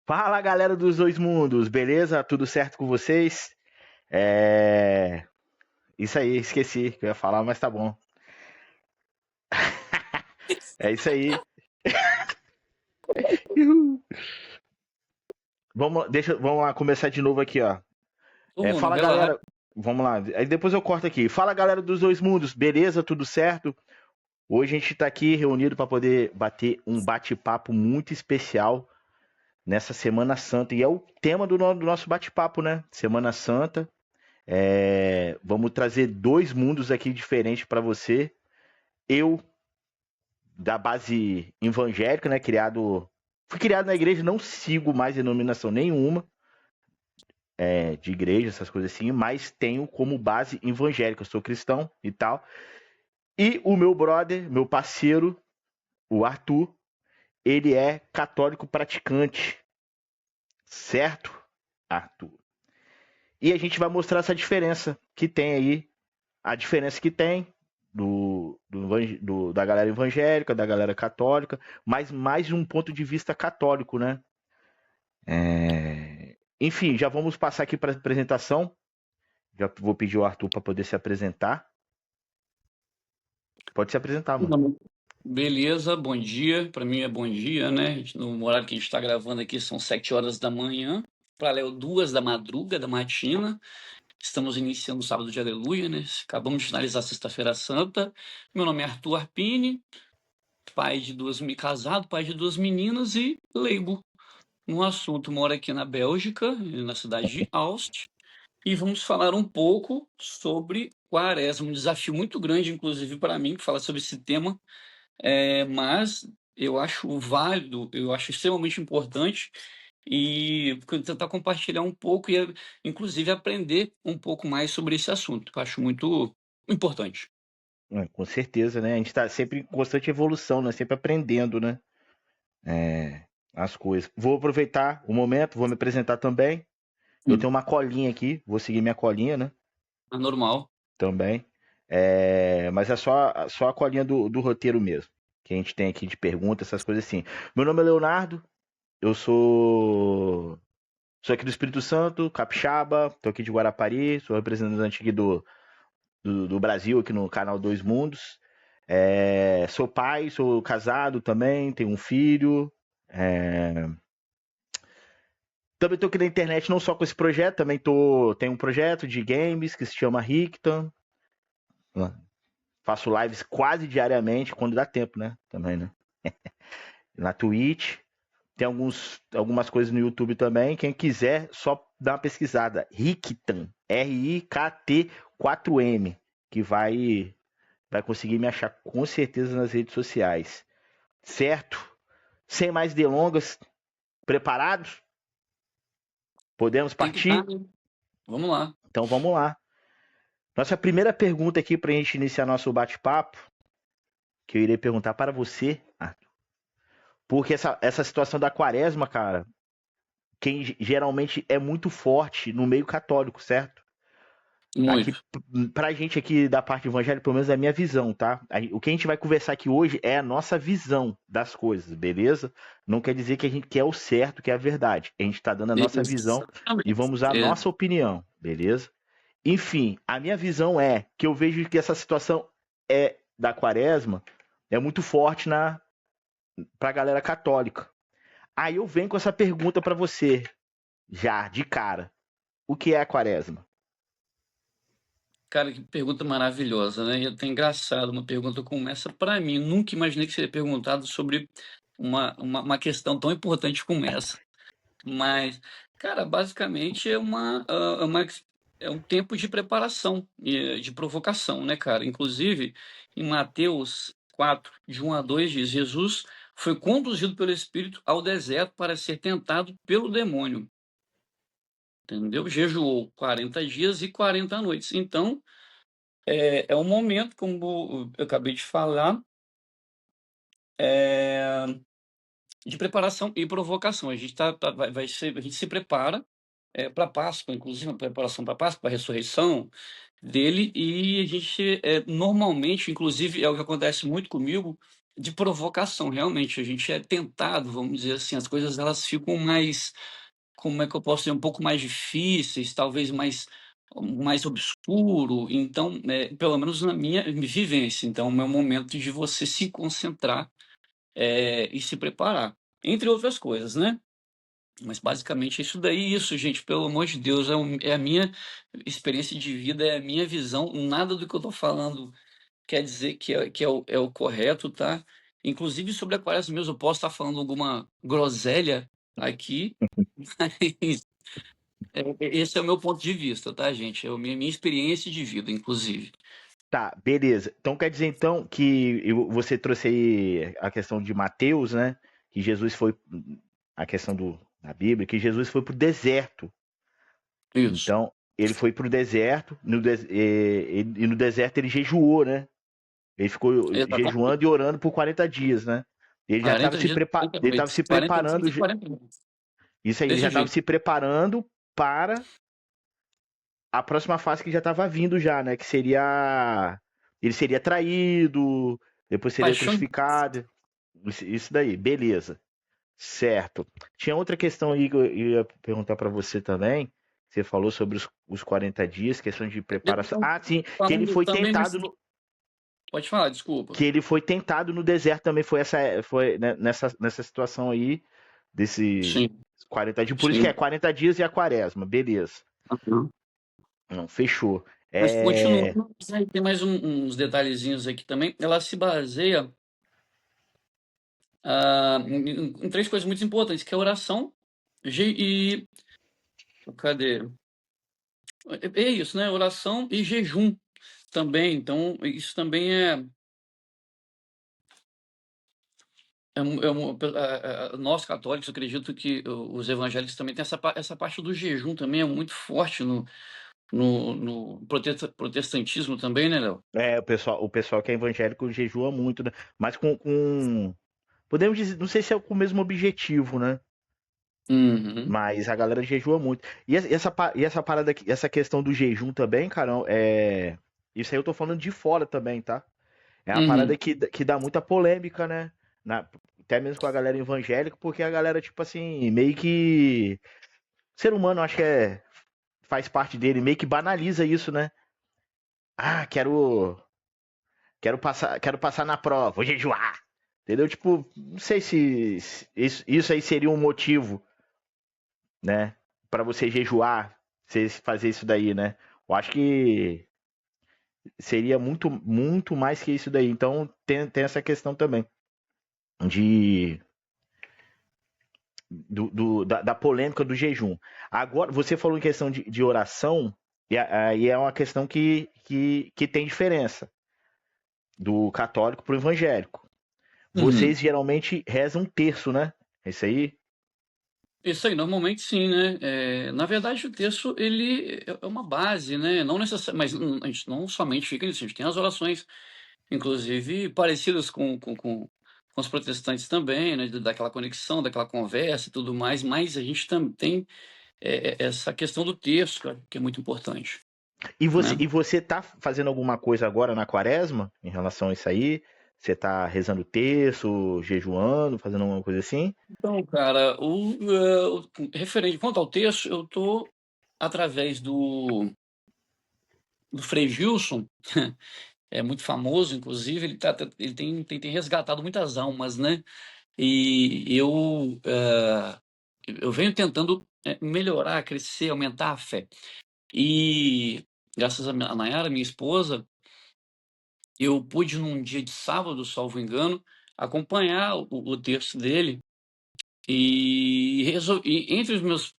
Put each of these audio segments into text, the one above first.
Fala galera dos dois mundos, beleza? Tudo certo com vocês? É. Isso aí, esqueci que eu ia falar, mas tá bom. É isso aí. Uhul. Vamos lá começar de novo aqui, ó. Todo mundo, Fala relaxa. galera, vamos lá. Aí depois eu corto aqui. Fala galera dos dois mundos, beleza? Tudo certo? Hoje a gente tá aqui reunido para poder bater um bate-papo muito especial nessa Semana Santa. E é o tema do nosso bate-papo, né? Semana Santa. Vamos trazer dois mundos aqui diferentes para você. Eu, da base evangélica, né? Fui criado na igreja, não sigo mais denominação nenhuma de igreja, essas coisas assim, mas tenho como base evangélica. Eu sou cristão e tal. E o meu brother, meu parceiro, o Arthur, ele é católico praticante, certo, Arthur? E a gente vai mostrar essa diferença que tem aí, a diferença que tem da galera evangélica, da galera católica, mas mais de um ponto de vista católico, né? Enfim, já vamos passar aqui para a apresentação. Já vou pedir ao Arthur para poder se apresentar. Pode se apresentar, mano. Beleza, bom dia. Para mim é bom dia, né? No horário que a gente está gravando aqui são 7 horas da manhã. Para Léo, 2 da madruga, da matina. Estamos iniciando o sábado de aleluia, né? Acabamos de finalizar a Sexta-feira Santa. Meu nome é Arthur Arpini, casado, pai de duas meninas e leigo no assunto. Moro aqui na Bélgica, na cidade de Aalst. E vamos falar um pouco sobre Quaresma, um desafio muito grande, inclusive para mim, que falar sobre esse tema. Mas eu acho válido, eu acho extremamente importante e tentar compartilhar um pouco e, inclusive, aprender um pouco mais sobre esse assunto, que eu acho muito importante. Com certeza, né? A gente está sempre em constante evolução, né? Sempre aprendendo, né? As coisas. Vou aproveitar o momento, vou me apresentar também. Eu tenho uma colinha aqui, vou seguir minha colinha, né? É normal. Também. Mas é só a colinha do roteiro mesmo. Que a gente tem aqui de perguntas, essas coisas assim. Meu nome é Leonardo, eu sou aqui do Espírito Santo, capixaba, tô aqui de Guarapari, sou representante aqui do Brasil, aqui no canal Dois Mundos. Sou pai, sou casado também, tenho um filho. É, Também tô aqui na internet, não só com esse projeto, também tenho um projeto de games que se chama Rictan. Faço lives quase diariamente, quando dá tempo, né? Também, né? Na Twitch. Tem algumas coisas no YouTube também. Quem quiser, só dá uma pesquisada. Rictan. R-I-K-T 4M. Que vai conseguir me achar com certeza nas redes sociais. Certo? Sem mais delongas. Preparados? Podemos Tem que estar, partir? né? Vamos lá. Então vamos lá. Nossa primeira pergunta aqui para a gente iniciar nosso bate-papo, que eu irei perguntar para você, Arthur. Porque essa situação da quaresma, cara, quem geralmente é muito forte no meio católico, certo? Aqui, Muito. pra gente aqui da parte evangélica, pelo menos é a minha visão, tá? O que a gente vai conversar aqui hoje é a nossa visão das coisas, beleza? Não quer dizer que a gente quer o certo, que é a verdade. A gente tá dando a nossa visão e Exatamente. vamos usar a nossa opinião, beleza? Enfim, a minha visão é que eu vejo que essa situação da quaresma é muito forte pra galera católica. Aí eu venho com essa pergunta pra você, já de cara. O que é a quaresma? Cara, que pergunta maravilhosa, né? E é até engraçado, uma pergunta como essa, para mim, nunca imaginei que seria perguntado sobre uma questão tão importante como essa. Mas, cara, basicamente é um tempo de preparação, de provocação, né, cara? Inclusive, em Mateus 4, de 1 a 2 diz: Jesus foi conduzido pelo Espírito ao deserto para ser tentado pelo demônio. Entendeu? Jejuou 40 dias e 40 noites. Então, é um momento, como eu acabei de falar, é, de preparação e provocação. A gente a gente se prepara para a Páscoa, inclusive a preparação para a Páscoa, para a ressurreição dele, e a gente normalmente, inclusive é o que acontece muito comigo, de provocação, realmente. A gente é tentado, vamos dizer assim, as coisas elas ficam mais, como é que eu posso dizer, um pouco mais difíceis, talvez mais obscuro. Então, pelo menos na minha vivência, então, é o meu momento de você se concentrar, e se preparar, entre outras coisas, né? Mas basicamente é isso daí, isso, gente, pelo amor de Deus, é a minha experiência de vida, é a minha visão. Nada do que eu tô falando quer dizer que é o correto, tá? Inclusive sobre a quaresma mesmo, eu posso estar falando alguma groselha aqui, mas esse é o meu ponto de vista, tá, gente? É a minha experiência de vida, inclusive. Tá, beleza. Então quer dizer então que você trouxe aí a questão de Mateus, né? Que Jesus foi a questão da Bíblia, que Jesus foi pro deserto. Isso, Então ele foi pro deserto, e no deserto ele jejuou, né? Ele ficou exatamente. jejuando e orando por 40 dias, né? Ele já estava 40 dias, 40 ele estava noites, se 40 preparando, dias e 40 noites. isso aí, ele já Desse estava jeito. se preparando para a próxima fase que já estava vindo já, né? Que seria ele seria traído, depois seria Paixão. crucificado. Isso daí, beleza. Certo. Tinha outra questão aí que eu ia perguntar para você também. Você falou sobre os 40 dias, questão de preparação. Ah, sim, que ele Falando foi também tentado nesse. no, Pode falar, desculpa. que ele foi tentado no deserto também, foi né, nessa situação aí, desse Sim, 40 dias. Por isso que é sim. 40 dias e a quaresma, beleza. Aham. Não, fechou. Mas É, continuando, aí tem mais uns detalhezinhos aqui também. Ela se baseia, em três coisas muito importantes, que é oração e... Cadê? É isso, né? Oração e jejum também. Então, isso também nós católicos, eu acredito que os evangélicos também têm essa parte do jejum também é muito forte no protestantismo também, né, Léo? o pessoal que é evangélico jejua muito, né? Mas podemos dizer, não sei se é com o mesmo objetivo, né? Uhum, Mas a galera jejua muito. E essa parada aqui, essa questão do jejum também, cara, isso aí eu tô falando de fora também, tá? É uma parada uhum. que dá muita polêmica, né? Até mesmo com a galera evangélica, porque a galera, tipo assim, meio que. Ser humano, acho que faz parte dele, meio que banaliza isso, né? Ah, quero passar na prova, vou jejuar. Entendeu? Tipo, não sei se isso aí seria um motivo, né? Pra você jejuar, você fazer isso daí, né? Eu acho que seria muito, muito mais que isso daí. Então tem essa questão também de da polêmica do jejum. Agora, você falou em questão de oração, e aí é uma questão que tem diferença do católico para o evangélico. Vocês Uhum. geralmente rezam um terço, né? É isso aí? Isso aí, normalmente sim, né? Na verdade, o texto ele é uma base, né? Não necessariamente, mas a gente não somente fica nisso, a gente tem as orações, inclusive parecidas com os protestantes também, né? Daquela conexão, daquela conversa e tudo mais, mas a gente também tem essa questão do texto, cara, que é muito importante, né? E você tá fazendo alguma coisa agora na quaresma em relação a isso aí? Você tá rezando o terço, jejuando, fazendo alguma coisa assim? Então, cara, referente quanto ao texto, eu tô através do Frei Gilson, é muito famoso, inclusive, ele tem resgatado muitas almas, né? E eu venho tentando melhorar, crescer, aumentar a fé. E graças a Nayara, minha esposa, eu pude num dia de sábado, salvo engano, acompanhar o texto dele. E entre os meus.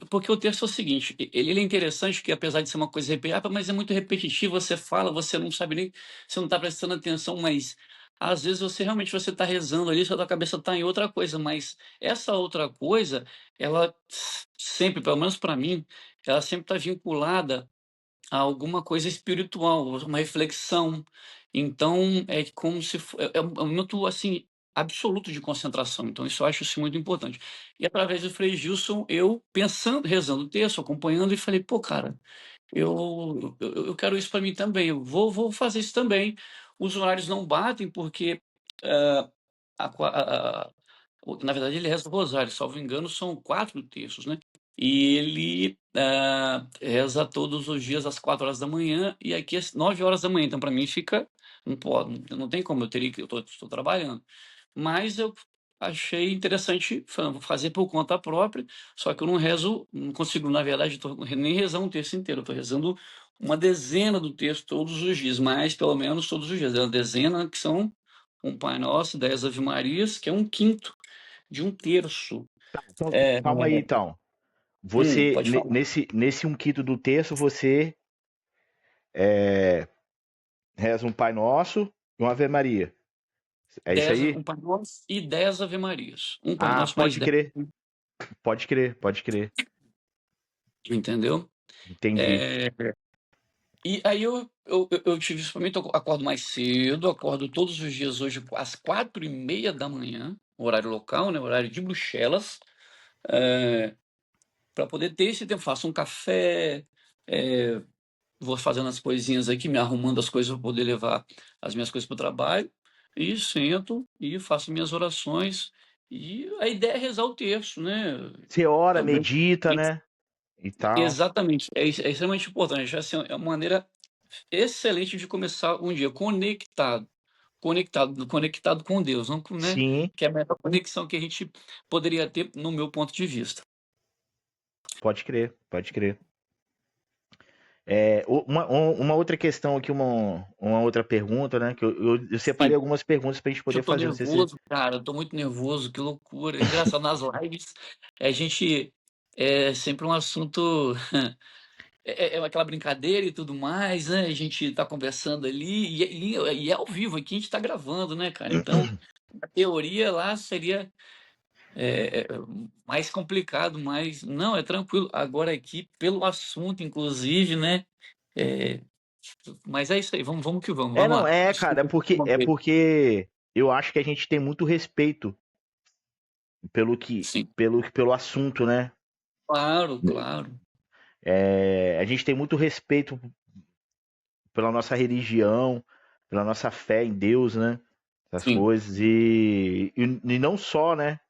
Porque o texto é o seguinte: ele é interessante, que apesar de ser uma coisa repetitiva, mas é muito repetitivo. Você fala, você não sabe nem, você não está prestando atenção, mas às vezes você está rezando ali, sua cabeça está em outra coisa, mas essa outra coisa, ela sempre, pelo menos para mim, ela sempre está vinculada a alguma coisa espiritual, uma reflexão. Então, é como se um momento assim absoluto de concentração. Então, isso eu acho assim, muito importante. E através do Frei Gilson, eu pensando, rezando o texto, acompanhando, e falei, pô, cara, eu quero isso para mim também. Eu vou fazer isso também. Os horários não batem porque a qua a na verdade ele reza o rosário, salvo engano são 4 terços, né. E ele, reza todos os dias às 4 horas da manhã e aqui às 9 horas da manhã. Então para mim fica não tem como, eu estou trabalhando. Mas eu achei interessante vou fazer por conta própria, só que eu não consigo, na verdade, nem rezar um terço inteiro, eu estou rezando uma dezena do terço todos os dias, mas pelo menos todos os dias. É uma dezena que são um Pai Nosso, 10 Ave Marias, que é um quinto de um terço. Então, É, calma aí, então. Você, pode falar. nesse um quinto do terço, você é, reza um Pai Nosso e uma Ave Maria. É isso 10, aí? um Pai Nosso e 10 Ave Marias. Um Pai Ah, Nosso mais pode 10, crer. Pode crer, pode crer. entendeu? Entendi. É, e aí eu tive isso pra mim, então eu acordo mais cedo, acordo todos os dias hoje às 4h30 da manhã, horário local, né, horário de Bruxelas, para poder ter esse tempo. Faço um café, eh, vou fazendo as coisinhas aqui, me arrumando as coisas para poder levar as minhas coisas para o trabalho, e sento e faço minhas orações. E a ideia é rezar o terço, né? Você ora, Também. medita, né? E tal. Exatamente, é extremamente importante. Assim, é uma maneira excelente de começar um dia conectado com Deus, não, né? Sim, Que é a melhor conexão que a gente poderia ter, no meu ponto de vista. pode crer, pode crer. Uma outra questão aqui, uma outra pergunta, né? Que eu separei Sim. algumas perguntas pra gente Eu poder tô fazer. Não sei se. nervoso, cara, eu tô muito nervoso, que loucura. É engraçado, nas lives, a gente é sempre um assunto, é aquela brincadeira e tudo mais, né? A gente tá conversando ali, e é ao vivo, aqui a gente tá gravando, né, cara? Então, a teoria lá seria mais complicado, mas não, é tranquilo. Agora aqui, pelo assunto, inclusive, né? é, mas é isso aí, vamos que vamos Não, lá. cara, Desculpa, é porque eu acho que a gente tem muito respeito sim, pelo assunto, né? claro, claro, A gente tem muito respeito pela nossa religião, pela nossa fé em Deus, né? Essas sim. coisas. E não só, né?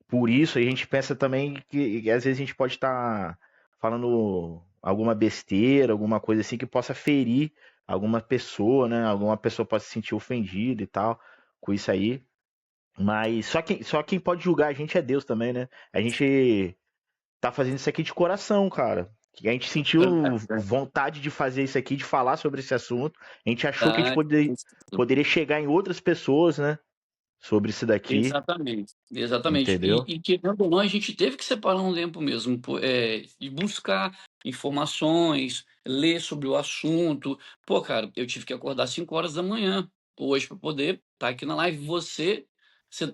Por isso, a gente pensa também que às vezes a gente pode estar falando alguma besteira, alguma coisa assim que possa ferir alguma pessoa, né? Alguma pessoa pode se sentir ofendida e tal com isso aí. Mas só quem pode julgar a gente é Deus também, né? A gente tá fazendo isso aqui de coração, cara. A gente sentiu É vontade de fazer isso aqui, de falar sobre esse assunto. A gente achou que a gente verdade. poderia chegar em outras pessoas, né? Sobre isso daqui, Exatamente, exatamente. E, entendeu? e querendo ou não, a gente teve que separar um tempo mesmo, e buscar informações, ler sobre o assunto. Pô, cara, eu tive que acordar 5 horas da manhã hoje para poder estar aqui na live. Você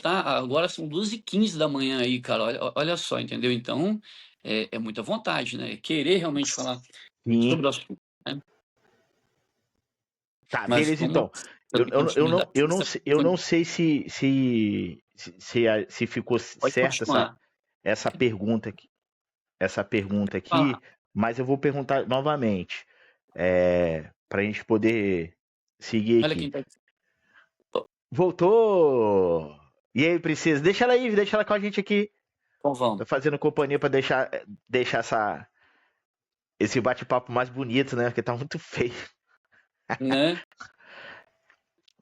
tá, agora são 2h15 da manhã aí, cara, olha só, entendeu? Então, é muita vontade, né? Querer realmente falar Sim. sobre o assunto, né? Tá, Mas beleza vamos então. dando continuidade. Eu não sei se ficou Pode certa continuar. essa pergunta aqui, Fala. mas eu vou perguntar novamente, para a gente poder seguir Olha aqui. quem tá aqui. Voltou! E aí, princesa? Deixa ela aí, deixa ela com a gente aqui. Então Tô vamos, fazendo companhia pra deixar esse bate-papo mais bonito, né? Porque tá muito feio. né?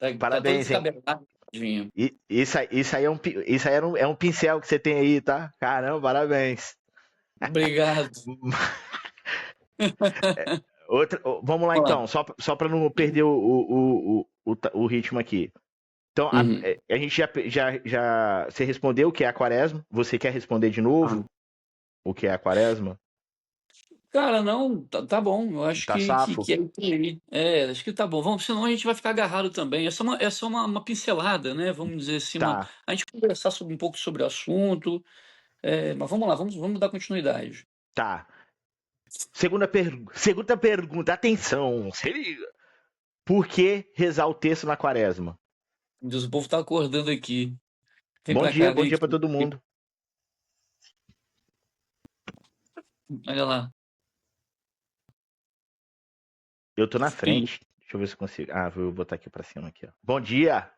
Tá todo Parabéns, hein? descabelado, tadinho. Isso aí isso aí é um pincel que você tem aí, tá? Caramba, parabéns. Obrigado. Vamos lá Vamos lá. então, só para não perder o ritmo aqui. Então, Uhum. a gente já. Você respondeu o que é a quaresma? Você quer responder de Ah. novo o que é a quaresma? Cara, não, tá bom. Eu acho Tá que safo? é isso aí. Acho que tá bom. Vamos, senão a gente vai ficar agarrado também. É só uma pincelada, né? Vamos dizer assim, Tá, a gente conversar um pouco sobre o assunto. Mas vamos lá, vamos dar continuidade. tá. Segunda pergunta, atenção, se liga. Por que rezar o texto na quaresma? Deus, o povo tá acordando aqui. Vem pra cá, Bom vem dia pra aqui. todo mundo. Olha lá. Eu tô na Sim. frente. Deixa eu ver se eu consigo. Ah, vou botar aqui pra cima aqui, ó. Bom dia.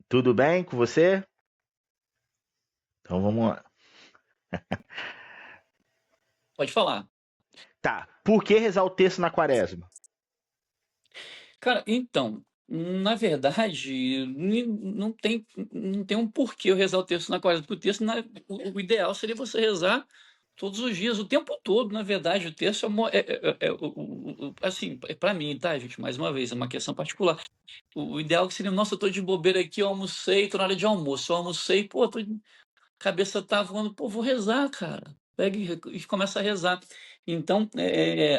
Tudo bem com você? Então vamos lá. Pode falar. Tá. Por que rezar o terço na quaresma? Cara, então, na verdade, não tem um porquê eu rezar o terço na quaresma, porque o terço, o ideal seria você rezar todos os dias, o tempo todo, na verdade, o terço assim, para mim, tá, gente, mais uma vez, é uma questão particular. O ideal seria, nossa, eu tô de bobeira aqui, eu almocei, tô na hora de almoço, eu almocei, pô, cabeça tá voando, pô, vou rezar, cara. Pega e começa a rezar. Então,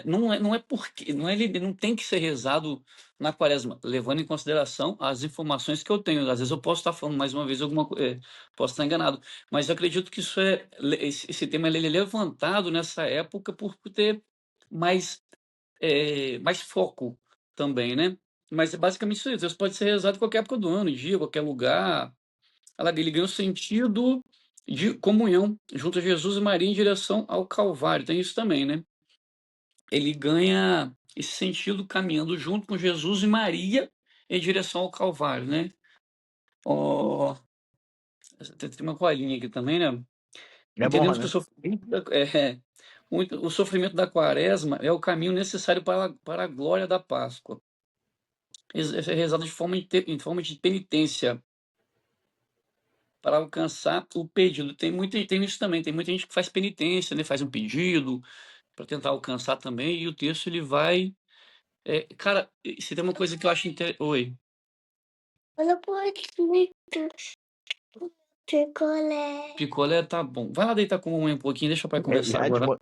não é porque, não é, ele não tem que ser rezado na quaresma, levando em consideração as informações que eu tenho. Às vezes eu posso estar falando mais uma vez alguma coisa, posso estar enganado, mas eu acredito que esse tema ele é levantado nessa época por ter mais, mais foco também, né? Mas é basicamente isso aí. Deus pode ser rezado em qualquer época do ano, dia, qualquer lugar. Ele ganha o sentido de comunhão junto a Jesus e Maria em direção ao Calvário. Tem isso também, né? Ele ganha esse sentido caminhando junto com Jesus e Maria em direção ao Calvário, né? Ó, tem uma colinha aqui também, né? É bom, Entendemos que né? o sofrimento da quaresma é o caminho necessário para a glória da Páscoa. É rezado em forma de penitência para alcançar o pedido. Tem isso também, tem muita gente que faz penitência, né? Faz um pedido para tentar alcançar também, e o texto ele vai. Cara, se tem uma coisa que eu acho interessante. Oi. Olha muito picolé. Picolé tá bom. Vai lá deitar com a mamãe um pouquinho, deixa o pai É, conversar agora.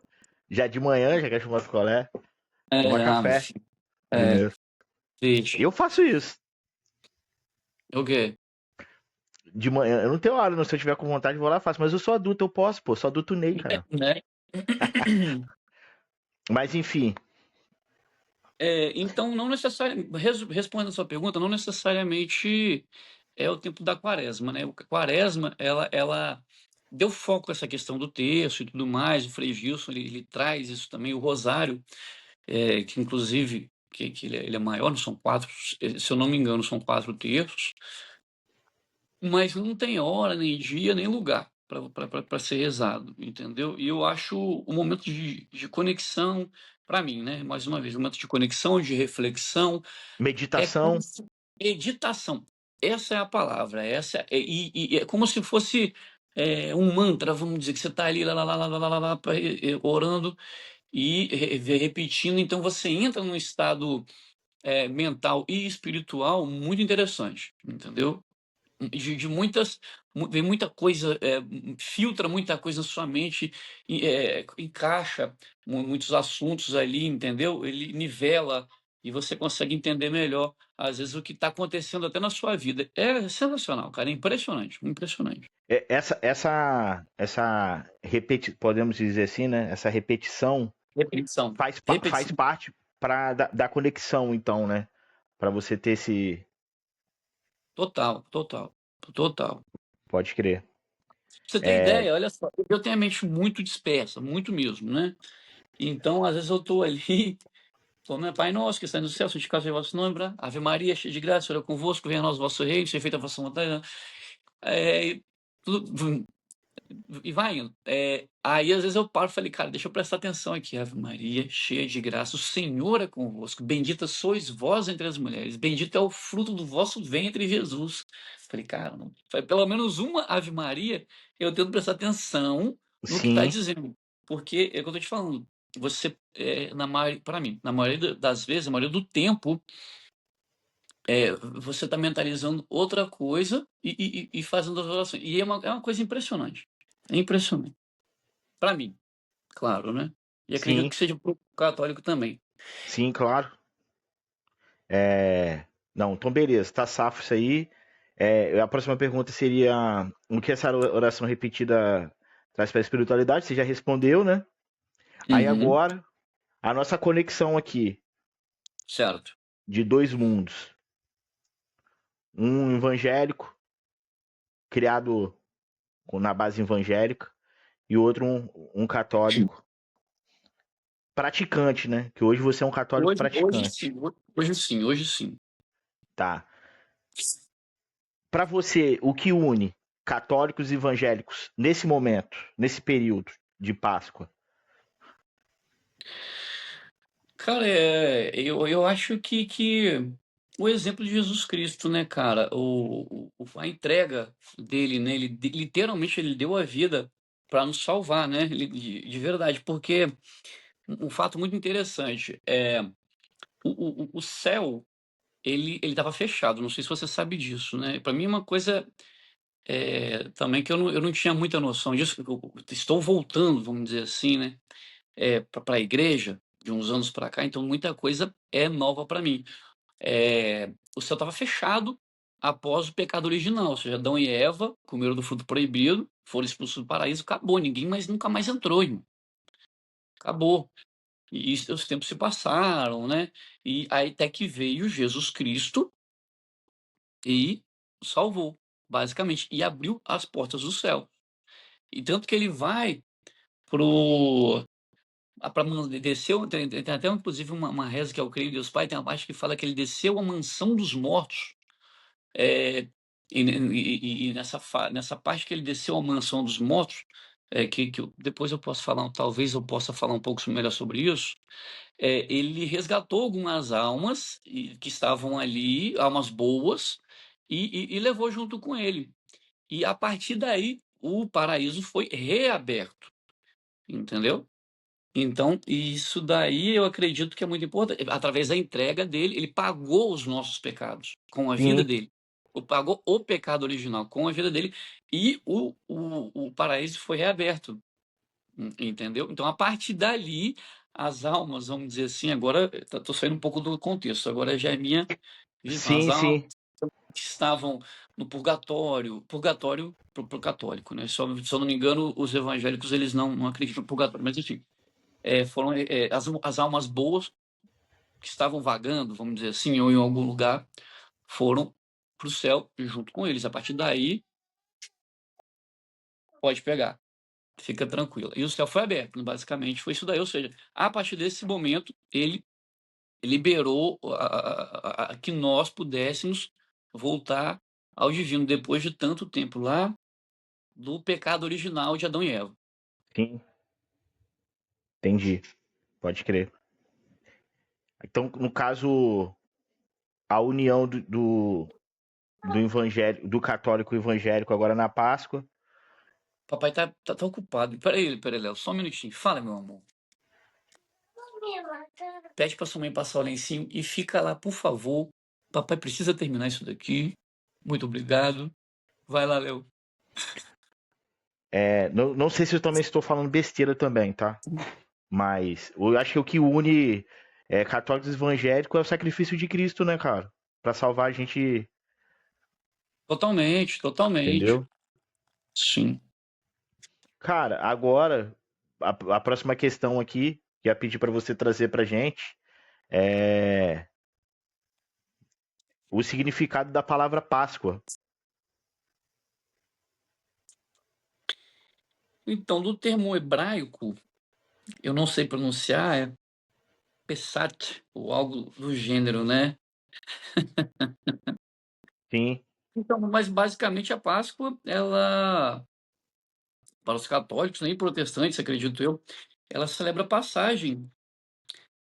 já de manhã, já quer chamar picolé, tomar Meu café filho. É, primeiro. deixa. Eu faço isso. O quê? De manhã, eu não tenho hora, não. Se eu tiver com vontade, eu vou lá e faço. Mas eu sou adulto, eu posso, pô. Sou adulto Ney, cara. Né? Mas enfim, Então, não necessariamente, respondendo a sua pergunta, não necessariamente é o tempo da quaresma, né? A quaresma, ela deu foco a essa questão do texto e tudo mais, o Frei Gilson, ele traz isso também, o rosário, que inclusive, que ele é maior, não são quatro, se eu não me engano, são quatro terços, mas não tem hora, nem dia, nem lugar para ser rezado, entendeu? E eu acho o momento de conexão, para mim, né? Mais uma vez, um momento de conexão, de reflexão, é como meditação. se, meditação. Essa é a palavra, e é como se fosse um mantra, vamos dizer, que você está ali lá, orando e repetindo, então você entra num estado mental e espiritual muito interessante, entendeu? De muitas, vem muita coisa, filtra muita coisa na sua mente, encaixa muitos assuntos ali, entendeu? Ele nivela e você consegue entender melhor, às vezes, o que está acontecendo até na sua vida. É sensacional, cara, é impressionante, impressionante. Podemos dizer assim, né? Essa repetição Repetição, faz repetição, parte da conexão, então, né? Para você ter esse. total, total, total. Pode crer. Pra você ter É, ideia, olha só, eu tenho a mente muito dispersa, muito mesmo, né? Então, às vezes eu tô ali. Pô, né? Pai nosso que está no céu, santificado seja o vosso nome, Ave Maria, cheia de graça, o Senhor é convosco, venha a nós o vosso reino, seja feita a vossa vontade. Né? É, e vai indo. Aí às vezes eu paro e falei, cara, deixa eu prestar atenção aqui. Ave Maria, cheia de graça, o Senhor é convosco, bendita sois vós entre as mulheres, bendito é o fruto do vosso ventre, Jesus. Falei, cara, pelo menos uma Ave Maria, eu tento prestar atenção no que está sim, dizendo. Porque é o que eu tô te falando. Você, para mim, na maioria das vezes, na maioria do tempo, você está mentalizando outra coisa e fazendo as orações. E é uma coisa impressionante. É impressionante. Para mim, claro, né? E acredito sim, que seja para o católico também. sim, claro. Não, então beleza, tá safo isso aí. A próxima pergunta seria: o que essa oração repetida traz para a espiritualidade? Você já respondeu, né? Aí Uhum, agora, a nossa conexão aqui certo. de dois mundos. Um evangélico, criado na base evangélica, e outro um católico praticante, né? Que hoje você é um católico Hoje praticante. sim, hoje sim, hoje sim. Tá. Para você, o que une católicos e evangélicos nesse momento, nesse período de Páscoa? Cara, eu acho que o exemplo de Jesus Cristo, né, cara? A entrega dele, né? Literalmente ele deu a vida para nos salvar, né? De verdade, porque um fato muito interessante é o céu ele estava fechado. Não sei se você sabe disso, né? Para mim, uma coisa também que eu não tinha muita noção disso. Eu estou voltando, vamos dizer assim, né? Para a igreja de uns anos para cá, então muita coisa é nova para mim. O céu estava fechado após o pecado original, ou seja, Adão e Eva comeram do fruto proibido, foram expulsos do paraíso, acabou, ninguém mais nunca mais entrou, irmão. Acabou. E os tempos se passaram, né? E aí até que veio Jesus Cristo e salvou, basicamente, e abriu as portas do céu. E tanto que ele vai pro para desceu, tem até inclusive uma reza que é o Creio em Deus Pai, tem uma parte que fala que ele desceu à mansão dos mortos. É, e nessa parte que ele desceu à mansão dos mortos, depois eu posso falar, talvez eu possa falar um pouco melhor sobre isso. Ele resgatou algumas almas que estavam ali, almas boas, e levou junto com ele. E a partir daí, o paraíso foi reaberto, entendeu? Então, isso daí eu acredito que é muito importante. Através da entrega dele, ele pagou os nossos pecados com a vida Sim, dele. Pagou o pecado original com a vida dele e o paraíso foi reaberto, entendeu? Então, a partir dali, as almas, vamos dizer assim, agora estou saindo um pouco do contexto, agora já é minha visão. As sim, almas sim. que estavam no purgatório pro católico, né? Se eu não me engano, os evangélicos eles não acreditam no purgatório, mas enfim. Foram as almas boas que estavam vagando, vamos dizer assim, ou em algum lugar, foram para o céu junto com eles. A partir daí, pode pegar, fica tranquilo. E o céu foi aberto, basicamente foi isso daí. Ou seja, a partir desse momento, ele liberou que nós pudéssemos voltar ao divino depois de tanto tempo lá do pecado original de Adão e Eva. Sim, entendi. Pode crer. Então, no caso, a união do evangélico, do católico evangélico agora na Páscoa. Papai tá ocupado. Peraí, Léo, só um minutinho. Fala, meu amor. Pede para sua mãe passar o lencinho e fica lá, por favor. Papai precisa terminar isso daqui. Muito obrigado. Vai lá, Léo. Não sei se eu também estou falando besteira também, tá? Mas eu acho que o que une católicos e evangélicos é o sacrifício de Cristo, né, cara? Pra salvar a gente, Totalmente. entendeu? Sim. Cara, agora, a próxima questão aqui, que ia pedir pra você trazer pra gente, é o significado da palavra Páscoa. Então, do termo hebraico, eu não sei pronunciar, é Pesach, ou algo do gênero, né? Sim, Então, mas basicamente a Páscoa, ela, para os católicos, nem protestantes, acredito eu, ela celebra a passagem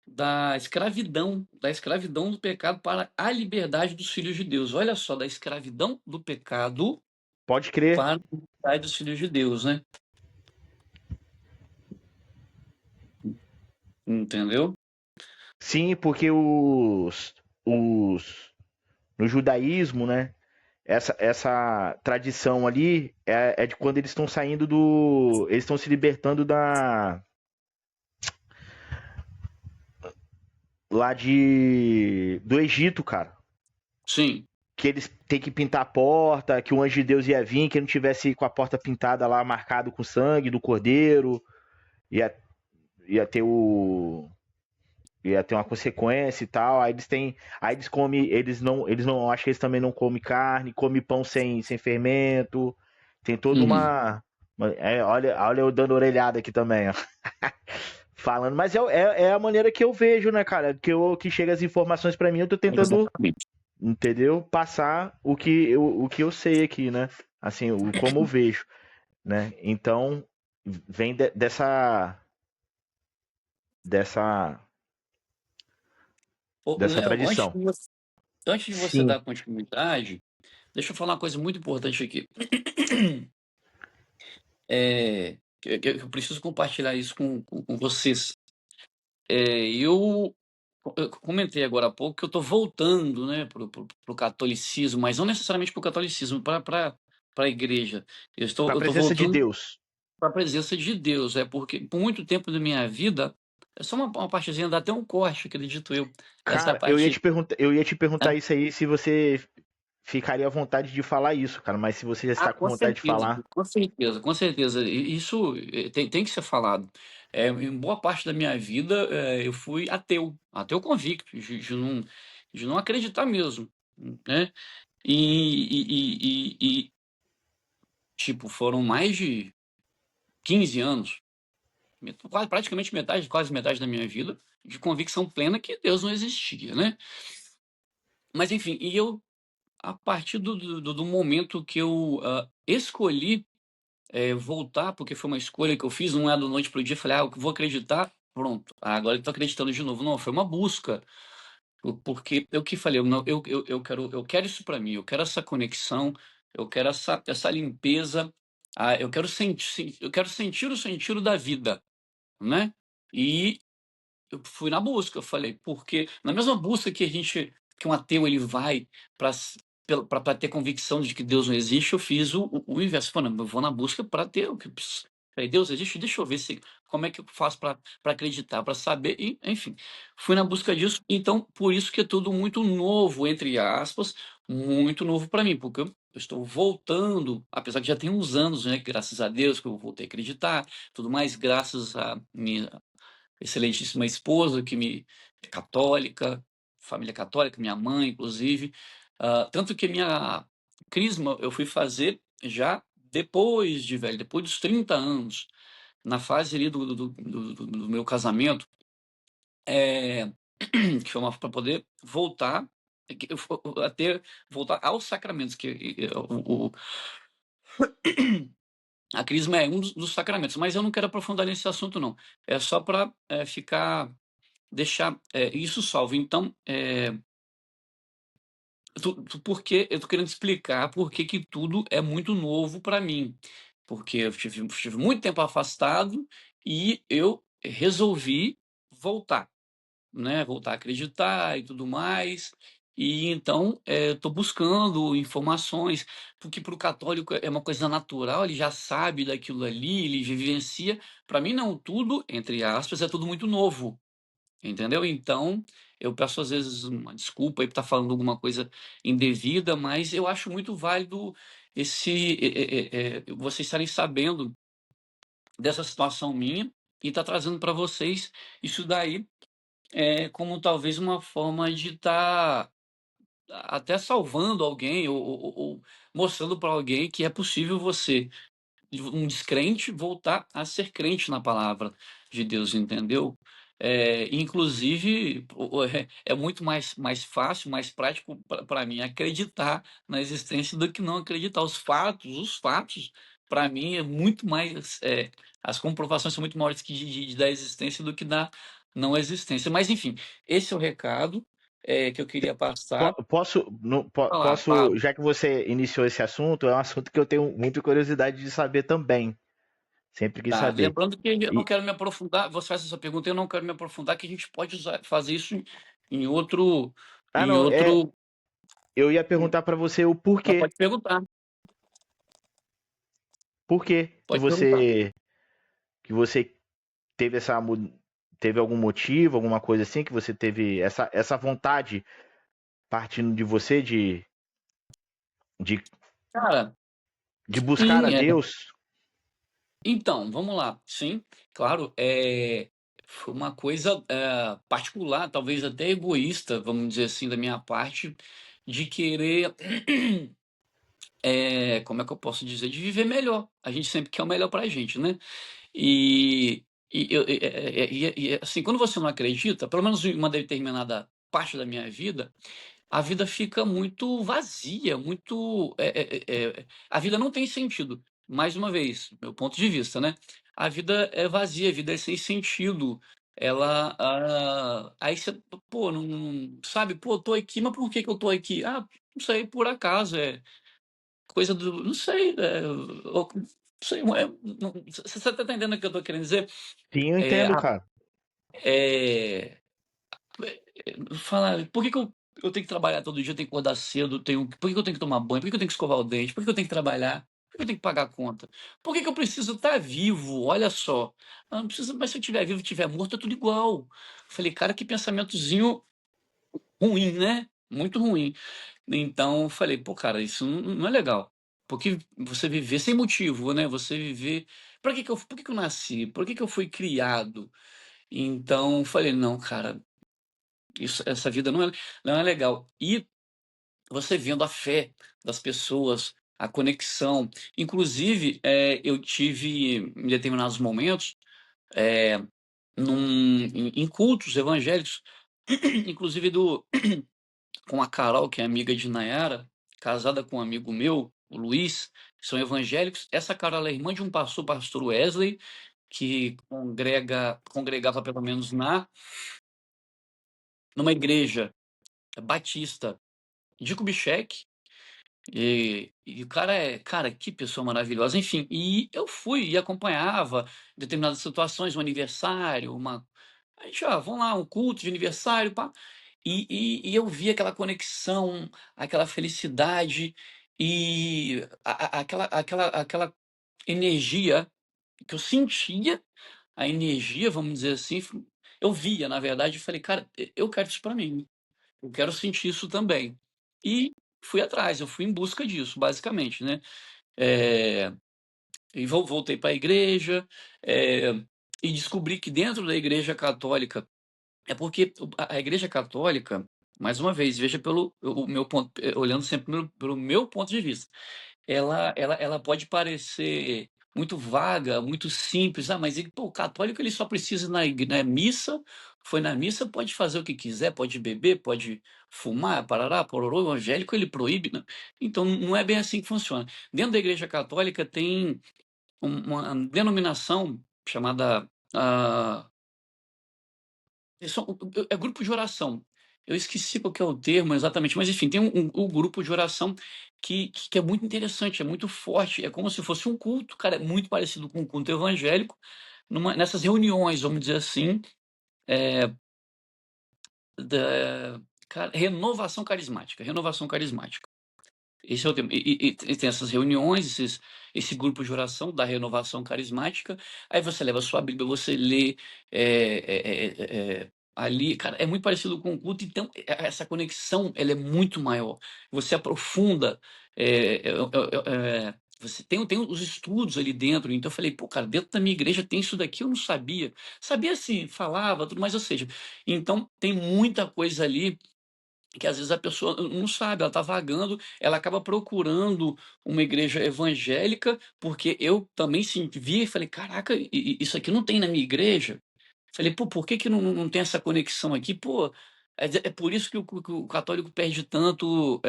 da escravidão do pecado para a liberdade dos filhos de Deus. Olha só, da escravidão do pecado pode crer. para a liberdade dos filhos de Deus, né? Entendeu? Sim, porque no judaísmo, né? Essa tradição ali é de quando eles estão saindo do. Eles estão se libertando do Egito, cara. Sim. Que eles têm que pintar a porta, que o anjo de Deus ia vir, que não tivesse com a porta pintada lá, marcado com sangue do cordeiro, ia, ia ter o. Ia ter uma consequência e tal. Aí eles comem. Eles não. Acho que eles também não comem carne, comem pão sem fermento. Tem toda Uhum. olha eu dando orelhada aqui também, ó. Falando, mas é a maneira que eu vejo, né, cara? Que chega as informações pra mim, eu tô tentando Exatamente. entendeu? Passar o que eu sei aqui, né? Assim, como eu vejo, né? Então, vem dessa, Ô, dessa Léo, tradição. antes de você Sim, dar continuidade, deixa eu falar uma coisa muito importante aqui. Que eu preciso compartilhar isso com vocês. Eu comentei agora há pouco que eu estou voltando, né, pro catolicismo, mas não necessariamente para o catolicismo, para a igreja. para a Eu estou presença de voltando Deus. para a presença de Deus, porque por muito tempo da minha vida, é só uma partezinha, dá até um corte, acredito eu, essa Cara, parte. eu ia te perguntar Né? isso aí se você ficaria à vontade de falar isso, cara, mas se você já Ah, está com vontade de falar, com certeza, com certeza. Isso tem que ser falado. Em boa parte da minha vida, eu fui ateu convicto, de não acreditar mesmo, né? E, tipo, foram mais de 15 anos, praticamente metade, quase metade da minha vida, de convicção plena que Deus não existia, né? Mas, enfim, a partir do momento que eu escolhi voltar, porque foi uma escolha que eu fiz, não é da noite para o dia, falei, eu vou acreditar, pronto, agora eu tô acreditando de novo. Não, foi uma busca, porque eu que falei, não, eu quero isso para mim, eu quero essa conexão, eu quero essa limpeza, eu quero sentir o sentido da vida, né? E eu fui na busca, eu falei, porque na mesma busca que um ateu ele vai para ter convicção de que Deus não existe, eu fiz o inverso. Falei, não, eu vou na busca para ter o que eu preciso. Falei, Deus existe? Deixa eu ver como é que eu faço para acreditar, para saber, e, enfim, fui na busca disso. Então, por isso que é tudo muito novo, entre aspas, muito novo para mim, porque eu estou voltando, apesar que já tem uns anos, né, graças a Deus, que eu voltei a acreditar, tudo mais, graças a minha excelentíssima esposa, é católica, família católica, minha mãe, inclusive. Tanto que minha crisma eu fui fazer já depois de velho, depois dos 30 anos, na fase ali do meu casamento, é, que foi para poder voltar a ter voltar aos sacramentos que a crisma é um dos sacramentos, mas eu não quero aprofundar nesse assunto não. É só para ficar deixar isso salvo. Então, porque eu estou querendo explicar por que tudo é muito novo para mim. Porque eu estive muito tempo afastado e eu resolvi voltar, né? Voltar a acreditar e tudo mais. E então estou buscando informações, porque para o católico é uma coisa natural, ele já sabe daquilo ali, ele vivencia. Para mim, não, tudo, entre aspas, é tudo muito novo. Entendeu? Então, eu peço às vezes uma desculpa aí por estar falando alguma coisa indevida, mas eu acho muito válido vocês estarem sabendo dessa situação minha e estar trazendo para vocês isso daí como talvez uma forma de estar até salvando alguém ou mostrando para alguém que é possível você de um descrente voltar a ser crente na palavra de Deus, entendeu? Inclusive, é muito mais fácil, mais prático para mim acreditar na existência do que não acreditar. Os fatos, para mim, é muito mais. As comprovações são muito maiores que da existência do que da não existência. Mas, enfim, esse é o recado que eu queria passar. Posso, Fala. já que você iniciou esse assunto, é um assunto que eu tenho muita curiosidade de saber também. Sempre quis Tá, saber. lembrando que eu não E, quero me aprofundar, você faz essa pergunta, eu não quero me aprofundar, que a gente pode fazer isso em outro, em não, outro, eu ia perguntar para você o não, porquê. Por que pode perguntar. você teve teve algum motivo, alguma coisa assim que você teve essa vontade partindo de você de, Cara, de buscar a sim, Deus? então, vamos lá, sim, claro, foi uma coisa particular, talvez até egoísta, vamos dizer assim, da minha parte, de querer, como é que eu posso dizer, de viver melhor, a gente sempre quer o melhor pra gente, né? Assim, quando você não acredita, pelo menos em uma determinada parte da minha vida, a vida fica muito vazia, muito. A vida não tem sentido. Mais uma vez, meu ponto de vista, né? A vida é vazia, a vida é sem sentido. Aí você, pô, não sabe, pô, eu tô aqui, mas por que que eu tô aqui? Ah, não sei, por acaso, é coisa do. Não sei, não sei, você tá entendendo o que eu tô querendo dizer? Sim, eu É, entendo, cara. é, falar, por que que eu tenho que trabalhar todo dia, eu tenho que acordar cedo, por que que eu tenho que tomar banho, por que que eu tenho que escovar o dente, por que que eu tenho que trabalhar, por que que eu tenho que pagar a conta, por que que eu preciso estar vivo? Olha só, não precisa, mas se eu estiver vivo e estiver morto, é tudo igual. Falei, cara, que pensamentozinho ruim, né? Muito ruim. Então, falei, pô, cara, isso não é legal. Porque você viver sem motivo, né? Você viver. Por que que eu nasci? Por que que eu fui criado? Então, falei, não, cara, essa vida não é legal. E você vendo a fé das pessoas, a conexão. Inclusive, eu tive, em determinados momentos, é, em cultos evangélicos, inclusive com a Carol, que é amiga de Nayara, casada com um amigo meu, o Luiz, que são evangélicos. Essa Carol ela é irmã de um pastor, pastor Wesley, que congregava pelo menos numa igreja batista de Kubitschek. E o cara cara, que pessoa maravilhosa. Enfim, e eu fui e acompanhava determinadas situações, um aniversário, a gente, vamos lá, um culto de aniversário, pá. E eu vi aquela conexão, aquela felicidade e aquela energia que eu sentia, a energia, vamos dizer assim, eu via, na verdade, e falei, cara, eu quero isso para mim. Eu quero sentir isso também. E fui atrás, eu fui em busca disso, basicamente, né? Eh, e voltei para a igreja, e descobri que dentro da igreja católica, é porque a igreja católica, mais uma vez, veja o meu ponto, olhando sempre pelo meu ponto de vista, ela pode parecer muito vaga, muito simples. Ah, mas pô, o católico ele só precisa ir na missa, foi na missa, pode fazer o que quiser, pode beber, pode fumar, parará, pororô, o evangélico ele proíbe, né? Então não é bem assim que funciona. Dentro da igreja católica tem uma denominação chamada é grupo de oração. Eu esqueci qual que é o termo exatamente, mas enfim, tem um grupo de oração que é muito interessante, é muito forte, é como se fosse um culto, cara, é muito parecido com um culto evangélico, nessas reuniões, vamos dizer assim, cara, renovação carismática. Esse é o tema. E tem essas reuniões, esse grupo de oração da renovação carismática. Aí você leva a sua Bíblia, você lê ali. Cara, é muito parecido com o culto, então essa conexão ela é muito maior. Você aprofunda. Você tem os estudos ali dentro. Então eu falei, pô, cara, dentro da minha igreja tem isso daqui, eu não sabia. Sabia assim, falava, tudo, mas ou seja, então tem muita coisa ali que às vezes a pessoa não sabe, ela está vagando, ela acaba procurando uma igreja evangélica, porque eu também vi e falei, caraca, isso aqui não tem na minha igreja. Falei, pô, por que que não tem essa conexão aqui? Pô, é por isso que o católico perde tanto,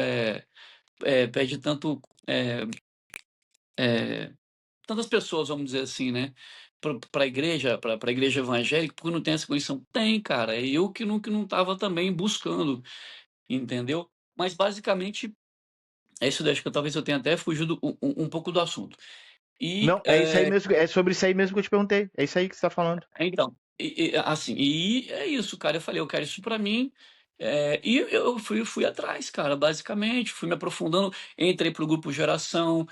tantas pessoas, vamos dizer assim, né? Para a igreja evangélica, porque não tem essa conexão. Tem, cara, é eu que não estava também buscando, entendeu? Mas basicamente é isso daí, acho que talvez eu tenha até fugido um pouco do assunto. E, Não, é isso aí mesmo, é sobre isso aí mesmo que eu te perguntei. É isso aí que você tá falando. então, assim, e é isso, cara. Eu falei, eu quero isso pra mim. E eu fui atrás, cara, basicamente. Fui me aprofundando, entrei pro grupo Geração,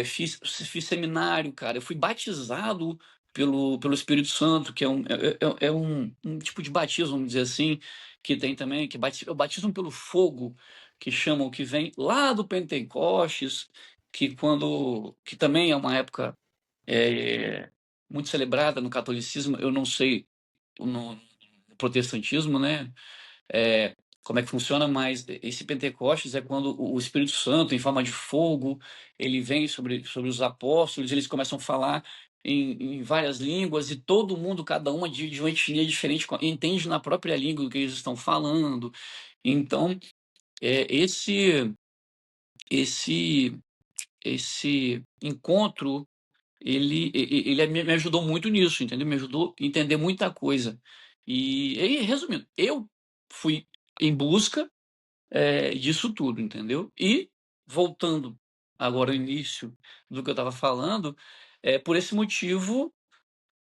fiz seminário, cara. Eu fui batizado pelo Espírito Santo, que é um tipo de batismo, vamos dizer assim, que tem também, que é o batismo pelo fogo, que chamam, que vem lá do Pentecostes, que também é uma época é, muito celebrada no catolicismo, eu não sei no protestantismo, né? é, como é que funciona, mas esse Pentecostes é quando o Espírito Santo, em forma de fogo, ele vem sobre os apóstolos, eles começam a falar em várias línguas e todo mundo, cada uma de uma etnia diferente, entende na própria língua o que eles estão falando. Então, esse esse esse encontro, ele me ajudou muito nisso, entendeu? Me ajudou a entender muita coisa. E resumindo, eu fui em busca, disso tudo, entendeu? E voltando agora ao início do que eu estava falando, por esse motivo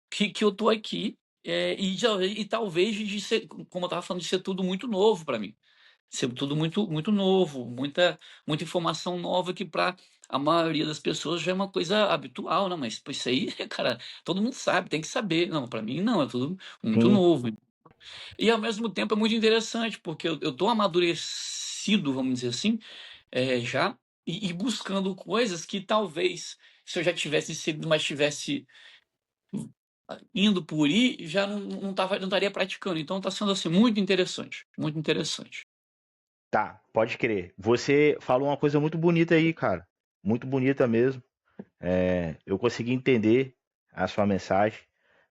que eu tô aqui, e talvez de ser, como eu estava falando, de ser tudo muito novo para mim. Ser tudo muito novo, muita informação nova que para a maioria das pessoas já é uma coisa habitual, não, mas pô, isso aí, cara, todo mundo sabe, tem que saber. Não, para mim não, é tudo muito Sim, novo. E ao mesmo tempo é muito interessante, porque eu tô amadurecido, vamos dizer assim, já, e buscando coisas que talvez, se eu já tivesse seguido, mas tivesse indo por ir, já não estaria praticando. Então está sendo assim muito interessante, muito interessante. tá, pode crer. Você falou uma coisa muito bonita aí, cara. Muito bonita mesmo. Eu consegui entender a sua mensagem.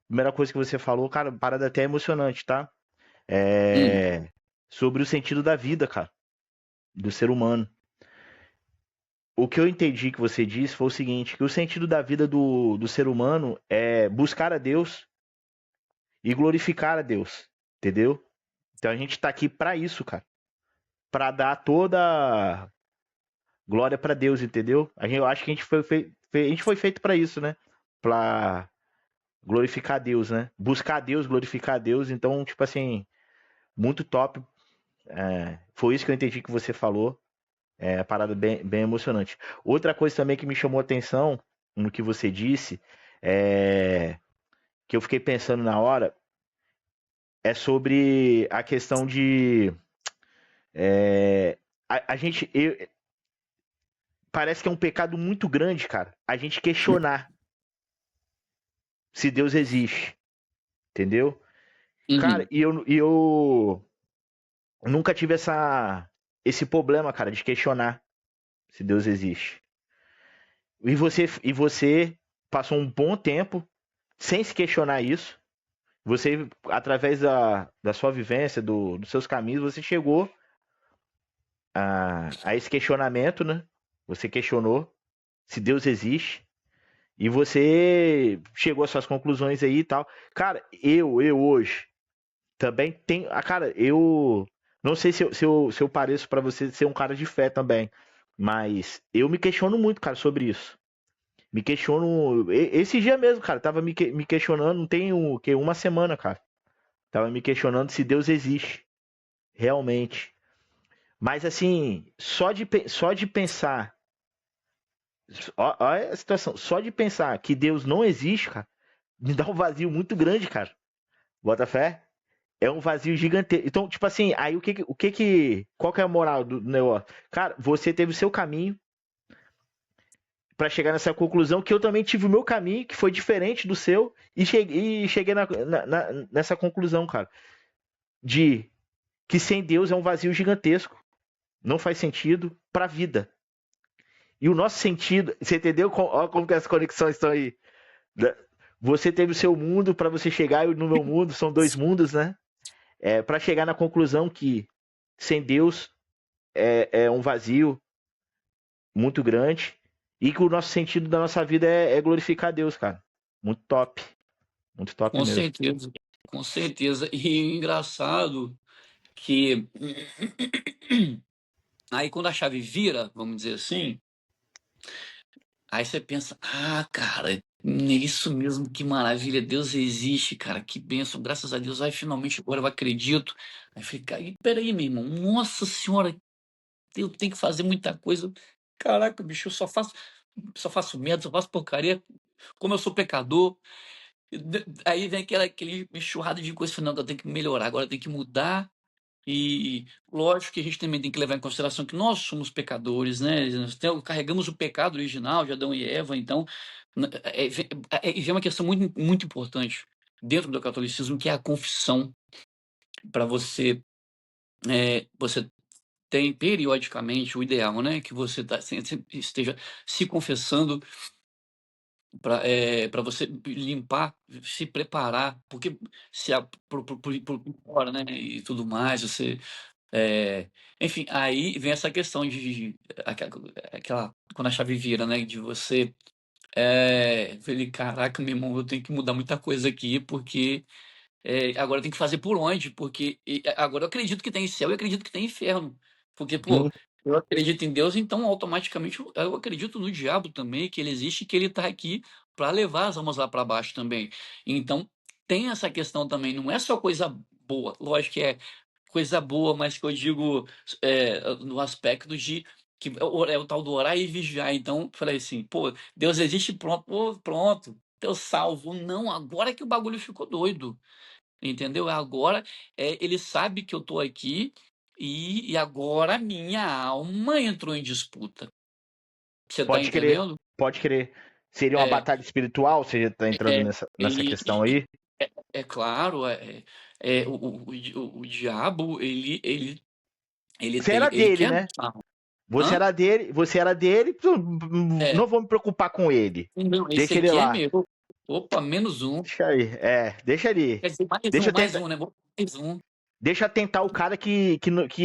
Primeira coisa que você falou, cara, parada até emocionante, tá? Hum, É sobre o sentido da vida, cara, do ser humano. O que eu entendi que você disse foi o seguinte, que o sentido da vida do ser humano é buscar a Deus e glorificar a Deus, entendeu? Então a gente tá aqui pra isso, cara. Pra dar toda glória pra Deus, entendeu? Eu acho que a gente foi feito pra isso, né? Pra glorificar a Deus, né? Buscar a Deus, glorificar a Deus. Então, tipo assim, muito top. Foi isso que eu entendi que você falou. É parada bem emocionante. Outra coisa também que me chamou a atenção no que você disse, é, que eu fiquei pensando na hora, é sobre a questão de. é, a gente. Parece que é um pecado muito grande, cara, a gente questionar se Deus existe, entendeu? Cara, uhum. e eu nunca tive esse problema, cara, de questionar se Deus existe. E você passou um bom tempo sem se questionar isso. Você, através da sua vivência, dos seus caminhos, você chegou a esse questionamento, né? Você questionou se Deus existe. E você chegou às suas conclusões aí e tal. Cara, eu hoje também tenho. Cara, eu não sei se eu pareço pra você ser um cara de fé também. Mas eu me questiono muito, cara, sobre isso. Me questiono. Esse dia mesmo, cara, tava me questionando, não tem uma semana, cara. Tava me questionando se Deus existe, realmente. Mas assim, só de pensar. Olha a situação. Só de pensar que Deus não existe, cara, me dá um vazio muito grande, cara. Bota fé? É um vazio gigantesco. Então, tipo assim, aí qual que é a moral do negócio? Cara, você teve o seu caminho pra chegar nessa conclusão, que eu também tive o meu caminho, que foi diferente do seu, e cheguei nessa conclusão, cara, de que sem Deus é um vazio gigantesco. Não faz sentido pra vida. E o nosso sentido, você entendeu? Olha como que as conexões estão aí. Você teve o seu mundo para você chegar no meu mundo, são dois mundos, né? Para chegar na conclusão que sem Deus é um vazio muito grande e que o nosso sentido da nossa vida é glorificar a Deus, cara. Muito top Com mesmo. certeza, com certeza. E engraçado que aí quando a chave vira, vamos dizer assim, aí você pensa, ah, cara, é isso mesmo, que maravilha, Deus existe, cara, que bênção, graças a Deus, aí finalmente agora eu acredito. Aí fica, aí, peraí, meu irmão, nossa senhora, eu tenho que fazer muita coisa. Caraca, bicho, eu só faço merda, só faço porcaria, como eu sou pecador. Aí vem aquele enxurrada de coisas, não, eu tenho que melhorar, agora eu tenho que mudar. E lógico que a gente também tem que levar em consideração que nós somos pecadores, né? Nós carregamos o pecado original de Adão e Eva, então vem uma questão muito importante dentro do catolicismo, que é a confissão, para você tem periodicamente o ideal, né? Que você sempre esteja se confessando para você limpar, se preparar, porque se a, por fora, né? E tudo mais, você É, enfim, aí vem essa questão aquela quando a chave vira, né? De você falei, caraca, meu irmão, eu tenho que mudar muita coisa aqui, porque agora eu tenho que fazer por onde? Porque agora eu acredito que tem céu e acredito que tem inferno. Porque, pô, Sim, eu acredito em Deus, então automaticamente eu acredito no diabo também, que ele existe e que ele tá aqui para levar as almas lá para baixo também. Então, tem essa questão também, não é só coisa boa, lógico que é coisa boa, mas que eu digo no aspecto de que é o tal do orar e vigiar. Então, falei assim, pô, Deus existe, pronto, pô, pronto, Deus salvo. Não, agora que o bagulho ficou doido. Entendeu? Agora ele sabe que eu tô aqui e agora a minha alma entrou em disputa. Você tá pode crer, entendendo? pode crer. Seria uma É, batalha espiritual, você tá entrando é, nessa e, questão aí? é claro, o diabo, Você era ele dele, quer né? nossa alma. Hã? Você era dele, É, não vou me preocupar com ele. não, esse Deixa ele aqui é lá. meu. Opa, menos um. Deixa aí, deixa ali. Quer dizer, Deixa eu mais tentar, um, né? Mais um. deixa eu tentar o cara que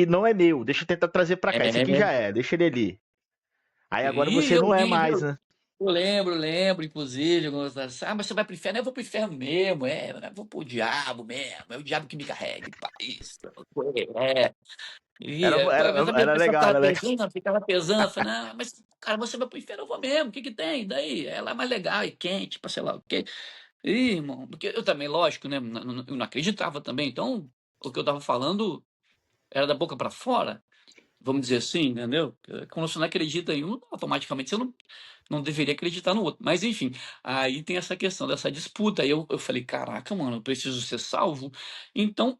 não é meu. Deixa eu tentar trazer pra cá. Esse aqui É, já é, deixa ele ali. Aí agora e você eu não é vi, mais, viu? né? Eu lembro, inclusive, quando você fala, mas você vai pro inferno? Eu vou pro inferno mesmo, eu vou pro diabo mesmo, é o diabo que me carrega, pá, isso, é. E Era, pô, era, às vezes a minha era pessoa legal, era legal. ficava pesando, eu falei, não, mas, cara, você vai pro inferno, eu vou mesmo, o que que tem? Daí, ela é mais legal e quente, pra sei lá o quê. Ih, irmão, porque eu também, lógico, né, eu não acreditava também, então, o que eu tava falando era da boca pra fora, vamos dizer assim, entendeu? Quando você não acredita em um, automaticamente você não deveria acreditar no outro. Mas enfim, aí tem essa questão dessa disputa. Aí eu falei, caraca, mano, eu preciso ser salvo. Então,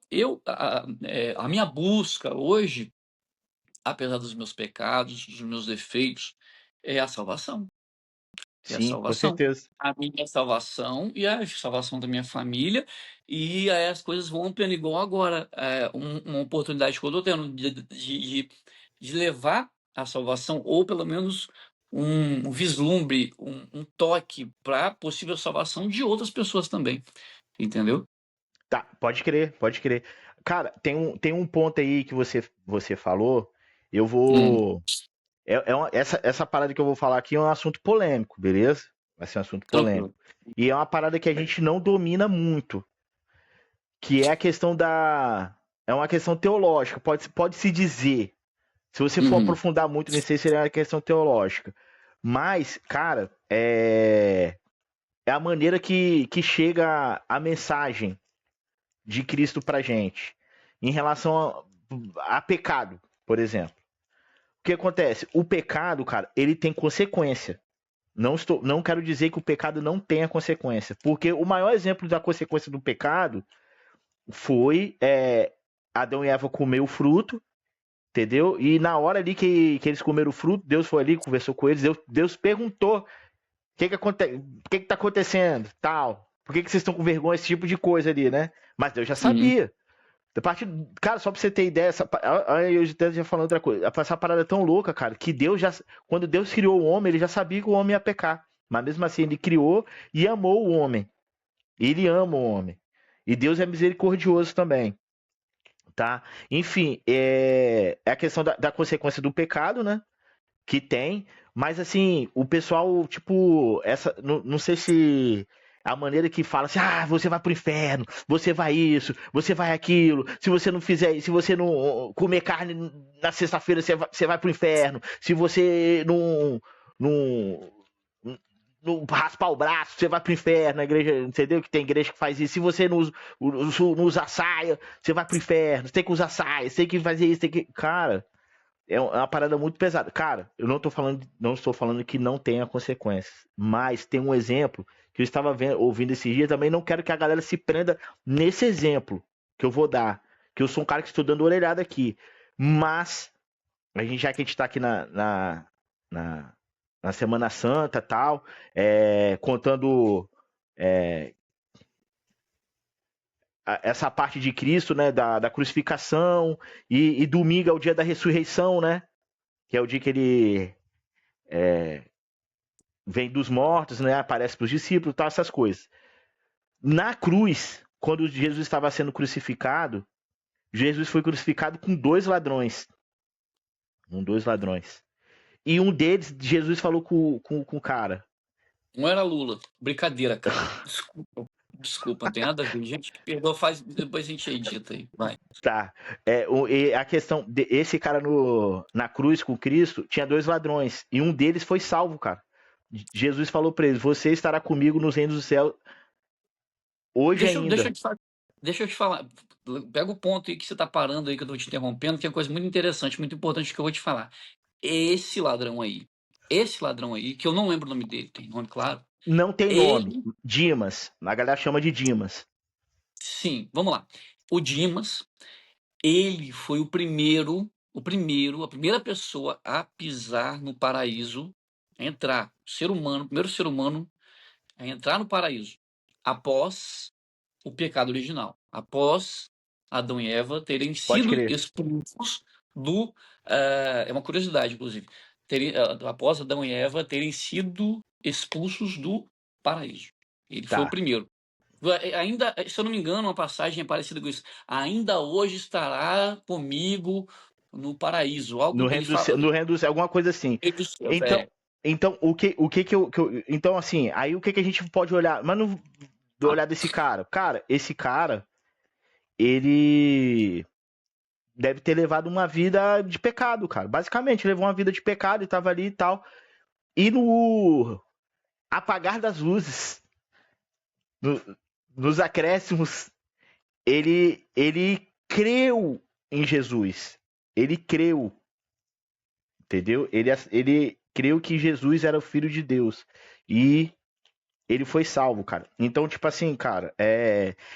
a minha busca hoje, apesar dos meus pecados, dos meus defeitos, é a salvação. É a Sim, com salvação. certeza. A minha salvação e a salvação da minha família. E aí as coisas vão ampliando igual agora. Uma oportunidade que eu estou tendo de levar a salvação, ou pelo menos um vislumbre, um toque para possível salvação de outras pessoas também. Entendeu? Tá, pode crer, pode crer. Cara, tem um ponto aí que você falou. Eu Hum, vou. Essa parada que eu vou falar aqui é um assunto polêmico, beleza? Vai ser um assunto polêmico. tranquilo. E é uma parada que a gente não domina muito, que é a questão da. É uma questão teológica, pode-se dizer. Se você for Uhum, aprofundar muito nisso aí, seria uma questão teológica. Mas, cara, é a maneira que chega a mensagem de Cristo pra gente. Em relação a pecado, por exemplo. O que acontece? O pecado, cara, ele tem consequência. Não quero dizer que o pecado não tenha consequência, porque o maior exemplo da consequência do pecado foi Adão e Eva comer o fruto, entendeu? E na hora ali que eles comeram o fruto, Deus foi ali, conversou com eles, Deus perguntou o que tá acontecendo, tal. Por que vocês estão com vergonha, esse tipo de coisa ali, né? Mas Deus já uhum, sabia. Da parte, cara, só pra você ter ideia, aí eu já falando outra coisa. Essa parada é tão louca, cara, que Deus já. Quando Deus criou o homem, ele já sabia que o homem ia pecar. Mas mesmo assim, ele criou e amou o homem. Ele ama o homem. E Deus é misericordioso também, tá? Enfim, é a questão da consequência do pecado, né? Que tem, mas assim, o pessoal, tipo, não sei se a maneira que fala assim, você vai pro inferno, você vai isso, você vai aquilo, se você não fizer isso, se você não comer carne na sexta-feira, você vai pro inferno, se você não, não raspar o braço, você vai pro inferno, na igreja, entendeu? Que tem igreja que faz isso, se você não usar saia, você vai pro inferno, você tem que usar saia, você tem que fazer isso, tem que... Cara, é uma parada muito pesada. Cara, eu não estou falando que não tenha consequências, mas tem um exemplo que eu estava ouvindo esse dia também. Não quero que a galera se prenda nesse exemplo que eu vou dar, que eu sou um cara que estou dando orelhada aqui, mas já que a gente está aqui na, na Semana Santa tal, contando é, essa parte de Cristo, né, da crucificação e domingo é o dia da ressurreição, né? Que é o dia que ele vem dos mortos, né? Aparece para os discípulos, tal, essas coisas. Na cruz, quando Jesus estava sendo crucificado, Jesus foi crucificado com 2 ladrões. Com 2 ladrões. E um deles, Jesus falou com o cara. Não era Lula. Brincadeira, cara. Desculpa, não tem nada a ver. Gente, perdoa, depois a gente edita aí. Vai. Tá. E a questão, esse cara na cruz com Cristo, tinha 2 ladrões. E um deles foi salvo, cara. Jesus falou pra eles, você estará comigo nos reinos do céu hoje ainda. Deixa eu te falar. Pega o ponto aí que você tá parando aí, que eu tô te interrompendo, que é uma coisa muito interessante, muito importante que eu vou te falar. Esse ladrão aí, que eu não lembro o nome dele, tem nome, claro. Não tem nome. Dimas. A galera chama de Dimas. Sim, vamos lá. O Dimas, ele foi a primeira pessoa a pisar no paraíso, a entrar, o primeiro ser humano a entrar no paraíso, após o pecado original, após Adão e Eva terem sido expulsos do... é uma curiosidade, inclusive. Após Adão e Eva terem sido expulsos do paraíso. Ele foi o primeiro. Ainda, se eu não me engano, uma passagem é parecida com isso. Ainda hoje estará comigo no paraíso. Algo no que reino ele fala. No reino do céu, alguma coisa assim. Então, o que eu. Então, assim, aí o que a gente pode olhar? Mas não olhar desse cara. Cara, esse cara, ele deve ter levado uma vida de pecado, cara. Basicamente, levou uma vida de pecado e tava ali e tal. E no apagar das luzes, nos acréscimos, ele creu em Jesus. Ele creu. Entendeu? Ele creu que Jesus era o Filho de Deus. E ele foi salvo, cara. Então, tipo assim, cara,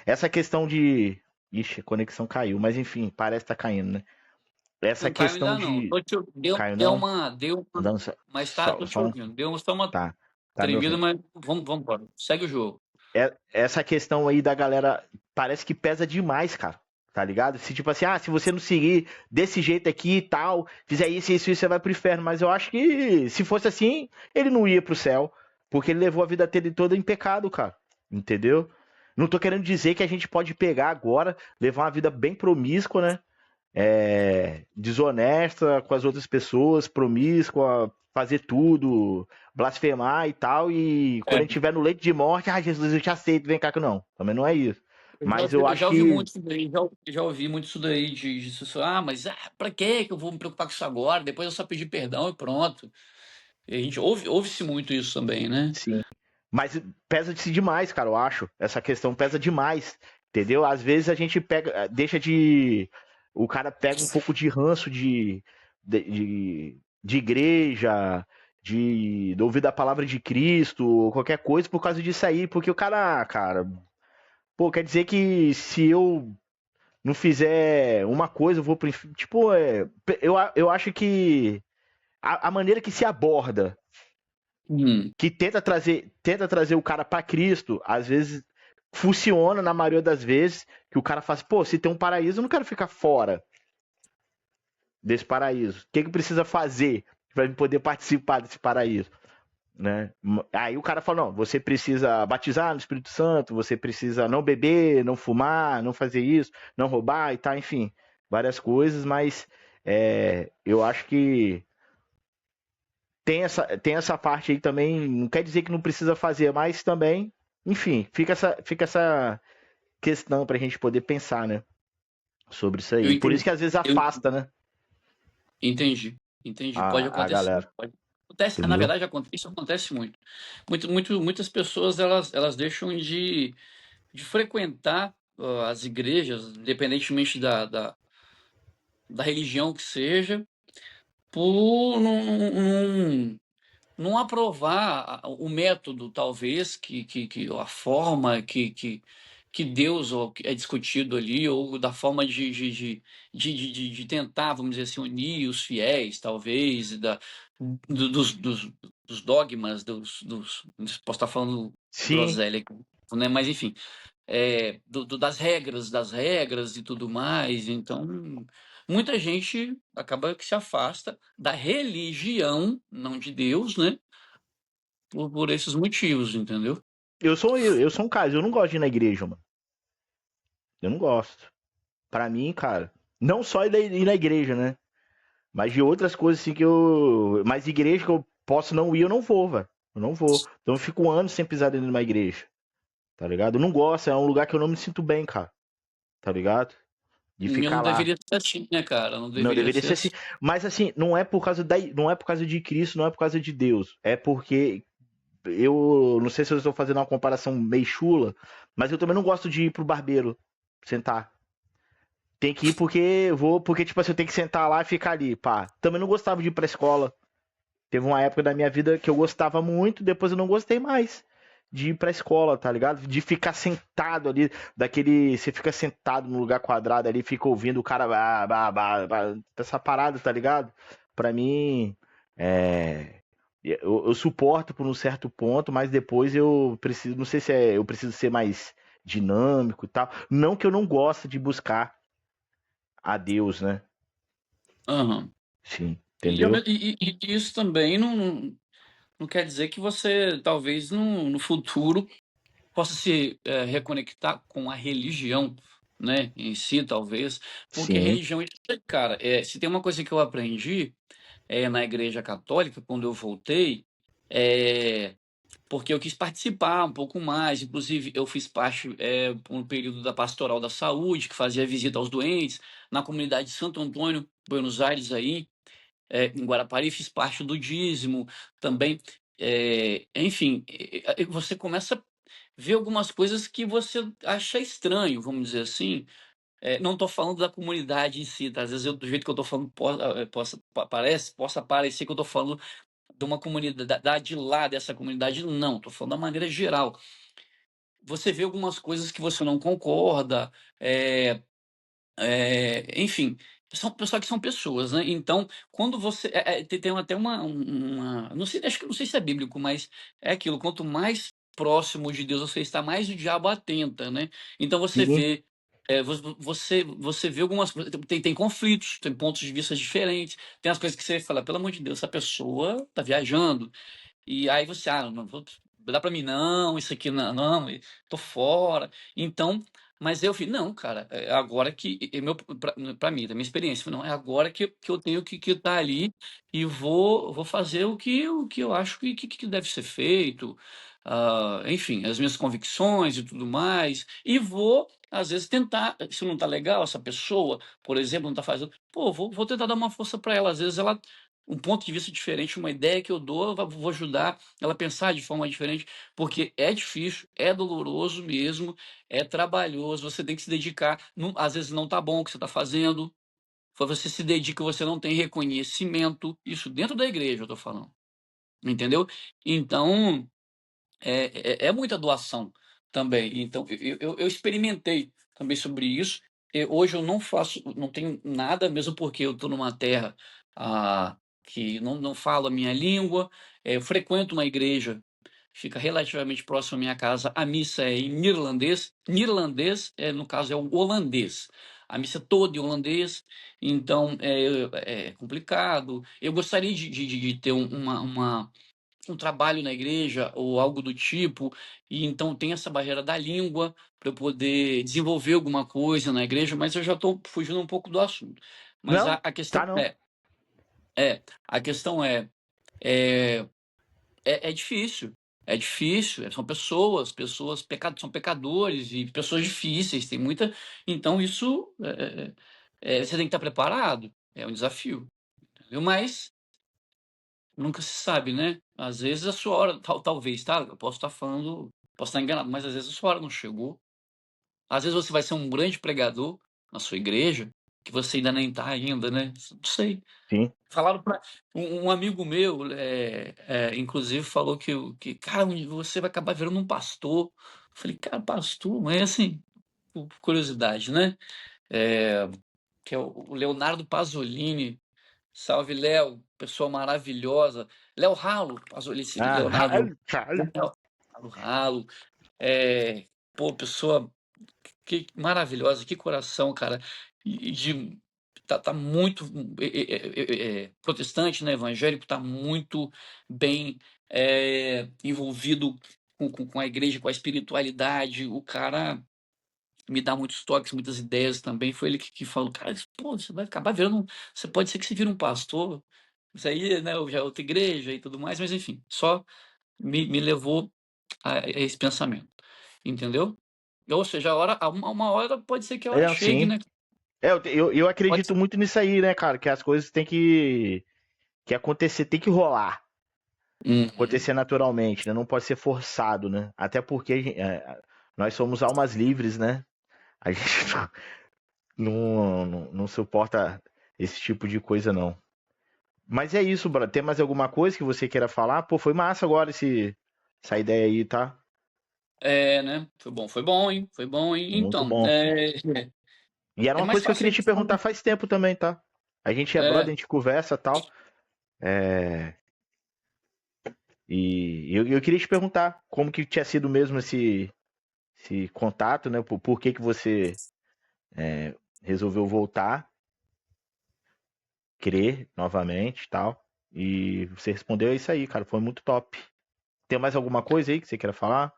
essa questão de... Ixi, a conexão caiu, mas enfim, parece que tá caindo, né? Essa questão de... Caiu não? Mas tá, tô te ouvindo. Deu só uma tremida, mas vamos embora. Segue o jogo. Essa questão aí da galera parece que pesa demais, cara. Tá ligado? Se tipo assim, se você não seguir desse jeito aqui e tal, fizer isso, você vai pro inferno. Mas eu acho que se fosse assim, ele não ia pro céu. Porque ele levou a vida dele toda em pecado, cara. Entendeu? Não tô querendo dizer que a gente pode pegar agora, levar uma vida bem promíscua, né? Desonesta com as outras pessoas, promíscua, fazer tudo, blasfemar e tal. E quando a gente estiver no leito de morte, Jesus, eu te aceito, vem cá que não. Também não é isso. Mas eu acho que... Já ouvi muito isso daí de mas pra que eu vou me preocupar com isso agora? Depois eu só pedir perdão e pronto. E a gente ouve-se muito isso também, né? Sim. Mas pesa-se demais, cara, eu acho. Essa questão pesa demais, entendeu? Às vezes a gente o cara pega um pouco de ranço de igreja, de ouvir da palavra de Cristo, qualquer coisa por causa disso aí, porque o cara, pô, quer dizer que se eu não fizer uma coisa, eu vou pro inferno. Tipo, eu acho que a maneira que se aborda, que tenta trazer o cara para Cristo, às vezes funciona na maioria das vezes, que o cara faz, pô, se tem um paraíso, eu não quero ficar fora desse paraíso. O que precisa fazer para poder participar desse paraíso? Né? Aí o cara fala, não, você precisa batizar no Espírito Santo, você precisa não beber, não fumar, não fazer isso, não roubar e tal, enfim, várias coisas, mas eu acho que tem essa parte aí também, não quer dizer que não precisa fazer, mas também, enfim, fica essa questão pra gente poder pensar, né, sobre isso aí. Por isso que às vezes afasta, né? Entendi. Pode acontecer. A galera. Na verdade, isso acontece muito. Muitas pessoas elas deixam de frequentar as igrejas, independentemente da religião que seja, por não aprovar o método, talvez, a forma que Deus é discutido ali, ou da forma de tentar, vamos dizer assim, unir os fiéis, talvez, dos dogmas, posso estar falando groselha aqui, né? Mas, enfim, das regras e tudo mais. Então, muita gente acaba que se afasta da religião, não de Deus, né? Por esses motivos, entendeu? Eu sou um caso, eu não gosto de ir na igreja, mano. Eu não gosto. Pra mim, cara, não só ir na igreja, né? Mas de outras coisas assim que eu. Mas igreja que eu posso não ir, eu não vou, velho. Eu não vou. Então eu fico anos sem pisar dentro de uma igreja. Tá ligado? Eu não gosto, é um lugar que eu não me sinto bem, cara. Tá ligado? De E ficar não lá. deveria ser assim, né, cara? Não Não deveria deveria ser ser assim. assim. Mas assim, não é por causa de Cristo, não é por causa de Deus. É porque eu não sei se eu estou fazendo uma comparação meio chula, mas eu também não gosto de ir pro barbeiro sentar. Tem que ir porque tipo assim, eu tenho que sentar lá e ficar ali, pá. Também não gostava de ir pra escola. Teve uma época da minha vida que eu gostava muito, depois eu não gostei mais de ir pra escola, tá ligado? De ficar sentado ali, você fica sentado no lugar quadrado ali, fica ouvindo o cara, essa parada, tá ligado? Pra mim, é, eu suporto por um certo ponto, mas depois eu preciso, não sei se eu preciso ser mais dinâmico e tal. Não que eu não goste de buscar a Deus, né? Aham. Sim, E, ao entendeu? me- e isso também não quer dizer que você, talvez, no futuro, possa se reconectar com a religião, né, em si, talvez, porque a Sim, religião, cara, se tem uma coisa que eu aprendi na Igreja Católica, quando eu voltei, é, porque eu quis participar um pouco mais, inclusive eu fiz parte por um período da Pastoral da Saúde, que fazia visita aos doentes, na comunidade de Santo Antônio, Buenos Aires, aí, em Guarapari, fiz parte do dízimo também. Enfim, você começa a ver algumas coisas que você acha estranho, vamos dizer assim. Não estou falando da comunidade em si, tá? Às vezes do jeito que eu estou falando possa parecer que eu estou falando de uma comunidade lá, dessa comunidade. Não, estou falando da maneira geral. Você vê algumas coisas que você não concorda, é, enfim, só que são pessoas, né? Então, quando você. Tem até não sei, acho que não sei se é bíblico, mas é aquilo, quanto mais próximo de Deus você está, mais o diabo atenta, né? Então você sim, vê. Você vê algumas coisas, tem conflitos, tem pontos de vista diferentes, tem as coisas que você fala, pelo amor de Deus, essa pessoa tá viajando, e aí você, não dá pra mim não, isso aqui não, não, tô fora. Então, mas eu vi, não, cara, é agora que, pra mim, da minha experiência, não, é agora que eu tenho que estar ali e vou fazer o que eu acho que deve ser feito, enfim, as minhas convicções e tudo mais, e vou, às vezes, tentar, se não tá legal essa pessoa, por exemplo, não tá fazendo, pô, vou tentar dar uma força para ela, às vezes ela um ponto de vista diferente, uma ideia que eu dou, vou ajudar ela a pensar de forma diferente, porque é difícil, é doloroso mesmo, é trabalhoso, você tem que se dedicar. Às vezes não tá bom o que você está fazendo, você se dedica, você não tem reconhecimento, isso dentro da igreja eu estou falando, entendeu? Então, é muita doação também. Então, eu experimentei também sobre isso. Hoje eu não faço, não tenho nada, mesmo porque eu estou numa terra que não falo a minha língua. Eu frequento uma igreja, fica relativamente próximo à minha casa. A missa é em irlandês. Irlandês, no caso, é o holandês. A missa é toda em holandês, então é complicado. Eu gostaria de ter um trabalho na igreja ou algo do tipo, e então tem essa barreira da língua para eu poder desenvolver alguma coisa na igreja, mas eu já estou fugindo um pouco do assunto. Mas a, não, a questão tá não. a questão é, é difícil. É difícil, são são pecadores e pessoas difíceis, tem muita. Então, isso você tem que estar preparado, é um desafio. Entendeu? Mas nunca se sabe, né? Às vezes a sua hora, talvez, tá? Eu posso estar falando, posso estar enganado, mas às vezes a sua hora não chegou. Às vezes você vai ser um grande pregador na sua igreja, que você ainda nem está ainda, né? Não sei. Sim. Falaram para um amigo meu, inclusive, falou cara, você vai acabar virando um pastor. Eu falei, cara, pastor, mas assim, por curiosidade, né? É, que é o Leonardo Pasolini. Salve, Léo, pessoa maravilhosa. Léo Ralo, esse Leonardo Caralho. Léo Ralo. É, pô, pessoa que maravilhosa, que coração, cara. Tá muito protestante, né, evangélico, tá muito bem envolvido com a igreja, com a espiritualidade. O cara me dá muitos toques, muitas ideias também. Foi ele que falou, cara, pô, você vai acabar virando, você pode ser que você vire um pastor, isso aí, né, já é outra igreja e tudo mais, mas enfim, só me levou a esse pensamento, entendeu? Ou seja, uma hora pode ser que a hora É, chegue, sim. né? Eu Pode acredito ser. muito nisso aí, né, cara? Que as coisas têm que acontecer, tem que rolar. Uhum. Acontecer naturalmente, né? Não pode ser forçado, né? Até porque nós somos almas livres, né? A gente não suporta esse tipo de coisa, não. Mas é isso, Bruno. Tem mais alguma coisa que você queira falar? Pô, foi massa agora essa ideia aí, tá? É, né? Foi bom, hein? Foi bom, hein? Muito Então, bom. E era é uma mais coisa que eu fácil queria a te gente falar. perguntar faz tempo também, tá? A gente é brother, É, a gente conversa e tal. É, e eu queria te perguntar como que tinha sido mesmo esse contato, né? Por que que você resolveu voltar, crer novamente e tal. E você respondeu isso aí, cara. Foi muito top. Tem mais alguma coisa aí que você queira falar?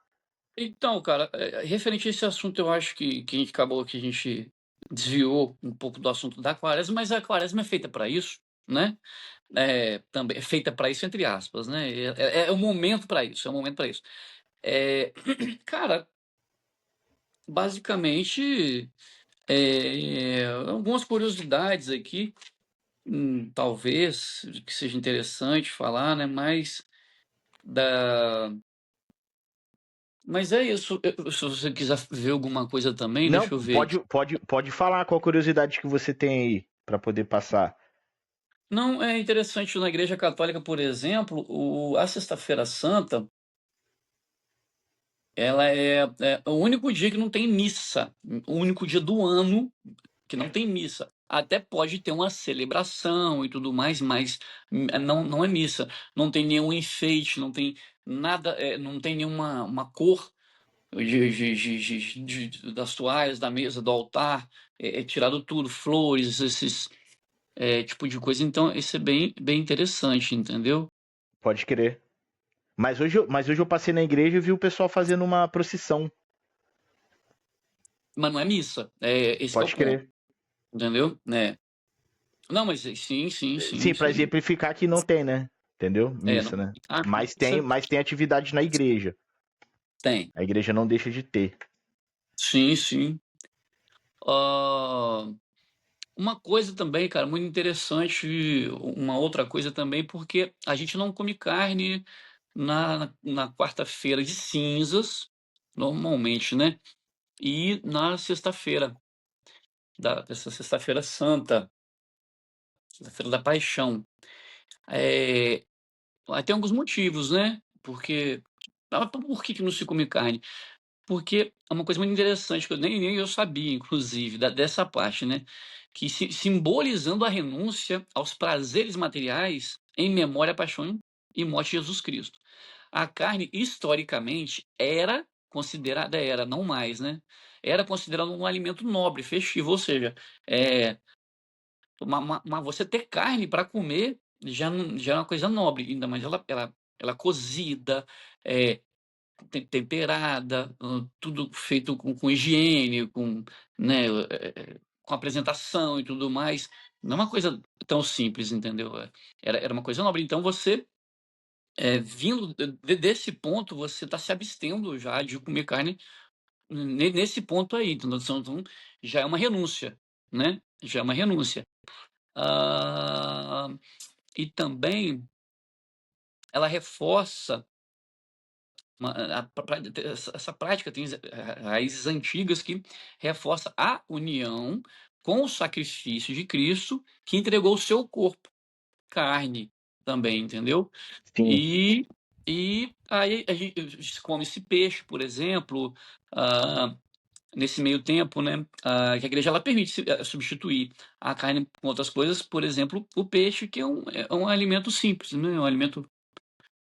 então, cara, referente a esse assunto, eu acho que a gente acabou que a gente desviou um pouco do assunto da quaresma, mas a quaresma é feita para isso, né? Também é feita para isso, entre aspas, né? É o momento para isso, é o momento para isso. É, cara, basicamente, algumas curiosidades aqui, talvez que seja interessante falar, né? Da, mas é isso. Se você quiser ver alguma coisa também, Não, deixa eu ver aqui. pode falar qual curiosidade que você tem aí para poder passar. Não, é interessante na Igreja Católica, por exemplo, a Sexta-feira Santa, ela é o único dia que não tem missa, o único dia do ano que não tem missa. Até pode ter uma celebração e tudo mais, mas não é missa. Não tem nenhum enfeite, não tem nada, não tem nenhuma uma cor das toalhas, da mesa, do altar, é tirado tudo, flores, esses tipo de coisa. Então, isso é bem interessante, entendeu? Pode crer. Mas hoje eu passei na igreja e vi o pessoal fazendo uma procissão. Mas não é missa. Esse que é o Pode ponto, crer. entendeu? Não, mas sim, sim, sim, Sim, para sim. exemplificar que não tem, né? Entendeu? Missa, Não. né? Ah, Mas tem, missa mas tem atividade na igreja. tem. A igreja não deixa de ter. Sim, sim. Ah, uma coisa também, cara, muito interessante, uma outra coisa também, porque a gente não come carne na quarta-feira de cinzas, normalmente, né? E na sexta-feira, dessa sexta-feira santa, sexta-feira da paixão. É, tem alguns motivos, né? Por que não se come carne? Porque é uma coisa muito interessante, que nem eu sabia, inclusive, dessa parte, né? Que simbolizando a renúncia aos prazeres materiais em memória à paixão e morte de Jesus Cristo. A carne, historicamente, não mais, né? Era considerada um alimento nobre, festivo, ou seja, é, você ter carne para comer já é uma coisa nobre, ainda mais ela cozida, é, temperada, tudo feito com higiene, né, com apresentação e tudo mais. Não é uma coisa tão simples, entendeu? Era uma coisa nobre. Então você, vindo desse ponto, você está se abstendo já de comer carne nesse ponto aí. Então já é uma renúncia, né? Já é uma renúncia. Ah, e também ela reforça essa prática tem raízes antigas que reforça a união com o sacrifício de Cristo, que entregou o seu corpo, carne também, entendeu? Sim, E, e aí a gente come esse peixe, por exemplo, ah, nesse meio tempo, né? Que a igreja ela permite substituir a carne com outras coisas, por exemplo, o peixe, que é um alimento simples, né? Um alimento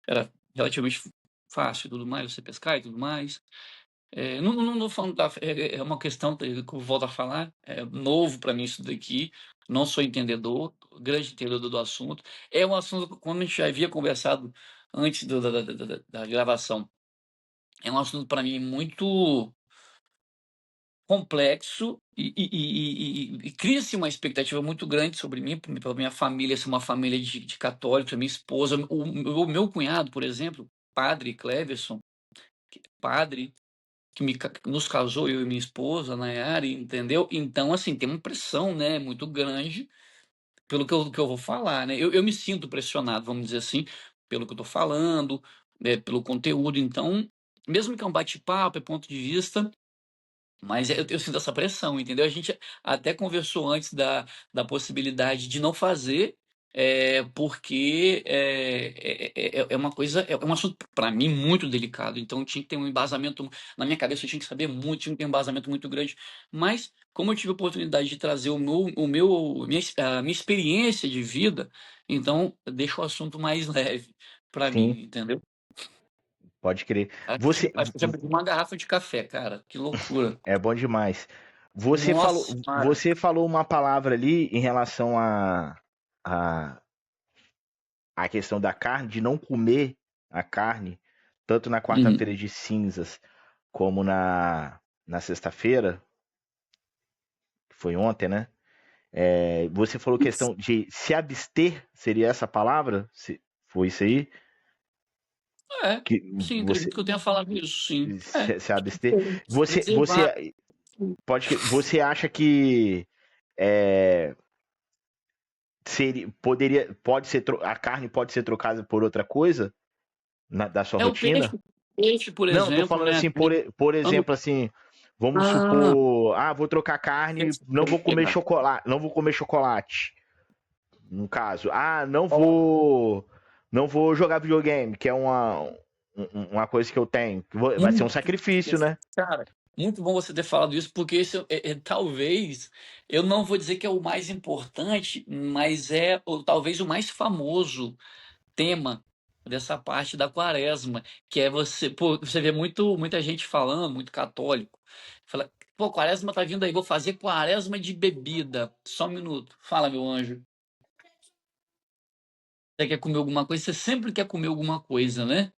era relativamente fácil e tudo mais, você pescar e tudo mais. Não tô falando é uma questão que eu volto a falar, é novo para mim isso daqui, não sou entendedor, grande entendedor do assunto. É um assunto, como a gente já havia conversado antes da gravação, é um assunto para mim muito complexo e cria-se uma expectativa muito grande sobre mim, pela minha família, ser uma família de católicos, a minha esposa, o meu cunhado, por exemplo, padre Cleverson, padre que nos casou, eu e minha esposa, Nayara, entendeu? Então, assim, tem uma pressão, né, muito grande pelo que eu vou falar, né? Eu me sinto pressionado, vamos dizer assim, pelo que eu tô falando, pelo conteúdo. Então, mesmo que é um bate-papo, é ponto de vista, mas eu sinto essa pressão, entendeu? A gente até conversou antes da possibilidade de não fazer, porque é uma coisa, é um assunto para mim muito delicado. Então tinha que ter um embasamento na minha cabeça, eu tinha que saber muito, tinha que ter um embasamento muito grande. Mas como eu tive a oportunidade de trazer a minha experiência de vida, então deixa o assunto mais leve para Sim, mim, entendeu? pode crer. Acho, Você acho que eu já bebi uma garrafa de café, cara. Que loucura. é bom demais. Nossa senhora. Você falou uma palavra ali em relação a, a questão da carne, de não comer a carne, tanto na Uhum. quarta-feira de cinzas como na sexta-feira, que foi ontem, né? Você falou questão de se abster, seria essa palavra? Foi isso aí? É, Que sim, você acredito que eu tenha falado isso, sim. se abster. Reservar. Você acha que é, a carne pode ser trocada por outra coisa da sua É o peixe, rotina? peixe, por Não, eu tô exemplo, falando né? assim, por exemplo, assim, vamos Ah, supor, vou trocar carne, não vou comer pegar. chocolate, não vou comer chocolate. No caso, não vou jogar videogame, que é uma coisa que eu tenho. Vai ser um Muito, sacrifício, né? cara, muito bom você ter falado isso, porque esse talvez, eu não vou dizer que é o mais importante, mas talvez o mais famoso tema dessa parte da quaresma, que é você vê muita gente falando, muito católico, fala, pô, quaresma tá vindo aí, vou fazer quaresma de bebida. Só um minuto. Fala, meu anjo. Você quer comer alguma coisa? Você sempre quer comer alguma coisa, né?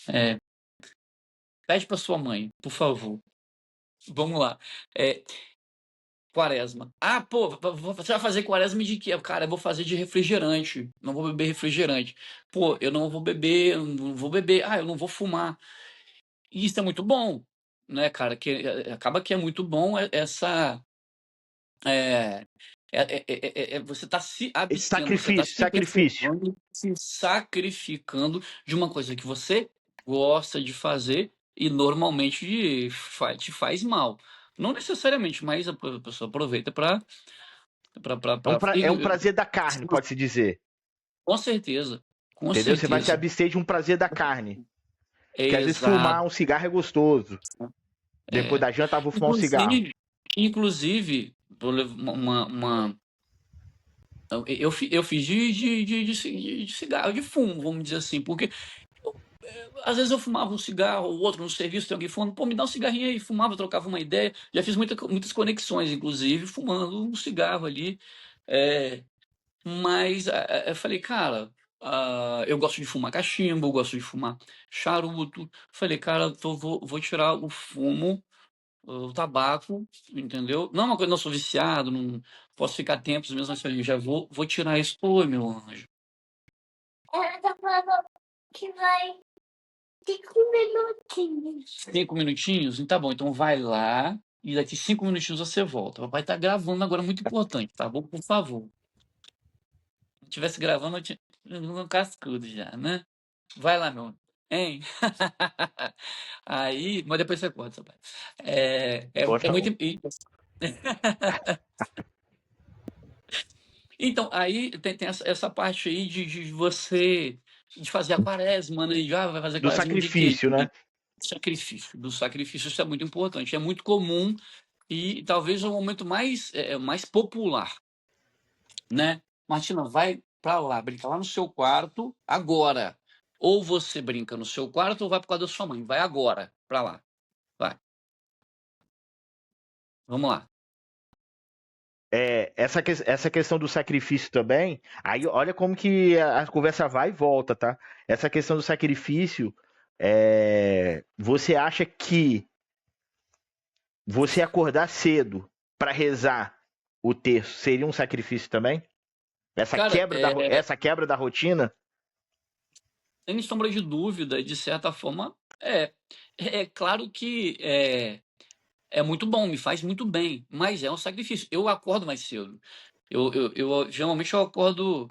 É, pede pra sua mãe, por favor. Vamos lá. É, quaresma. Ah, pô, você vai fazer quaresma de quê? Cara, eu vou fazer de refrigerante. Não vou beber refrigerante. Pô, eu não vou beber, eu não vou beber. Ah, eu não vou fumar. E isso é muito bom, né, cara? Acaba que é muito bom essa. É, você está se abstendo, você está Sacrifício, se sacrifício. preservando, se sacrificando de uma coisa que você gosta de fazer e normalmente te faz mal. Não necessariamente, mas a pessoa aproveita para. É um prazer da carne, pode-se dizer. Com certeza, com Entendeu? Você vai se certeza. abster de um prazer da carne. É Porque às vezes exato. fumar um cigarro é gostoso. Depois É. da janta, eu vou fumar um cigarro. Inclusive, vou levar eu fiz de cigarro, de fumo, vamos dizer assim, porque às vezes eu fumava um cigarro, ou outro no serviço, tem alguém fumando, pô, me dá um cigarrinho aí, fumava, trocava uma ideia, já fiz muitas conexões, inclusive, fumando um cigarro ali, é, mas eu falei, cara, eu gosto de fumar cachimbo, eu gosto de fumar charuto, falei, cara, vou tirar o fumo, o tabaco, entendeu? Não é uma coisa, não sou viciado, não posso ficar tempos mesmo assim, já vou tirar isso. Oi, meu anjo. Ela tá falando que vai 5 minutinhos. 5 minutinhos? Tá bom, então vai lá e daqui 5 minutinhos você volta. O papai tá gravando agora, muito importante, tá bom? Por favor. Se tivesse gravando, eu tinha um cascudo já, né? Vai lá, meu anjo. Hein? Aí, mas depois você corta, seu pai. É Conta muito. não. Então, aí tem essa parte aí de você de fazer a quaresma, né? Vai fazer Do quaresma de quê? sacrifício, né? Sacrifício. Do sacrifício, isso é muito importante. É muito comum e talvez é o momento mais popular, né? Martina, vai pra lá, brinca lá no seu quarto agora. Ou você brinca no seu quarto ou vai por causa da sua mãe. Vai agora pra lá. Vai. Vamos lá. Essa questão do sacrifício também, aí olha como que a conversa vai e volta, tá? Essa questão do sacrifício, você acha que você acordar cedo para rezar o terço seria um sacrifício também? Cara, Essa quebra da rotina? sem sombra de dúvida, de certa forma, é claro que é muito bom, me faz muito bem, mas é um sacrifício. Eu acordo mais cedo. Geralmente eu acordo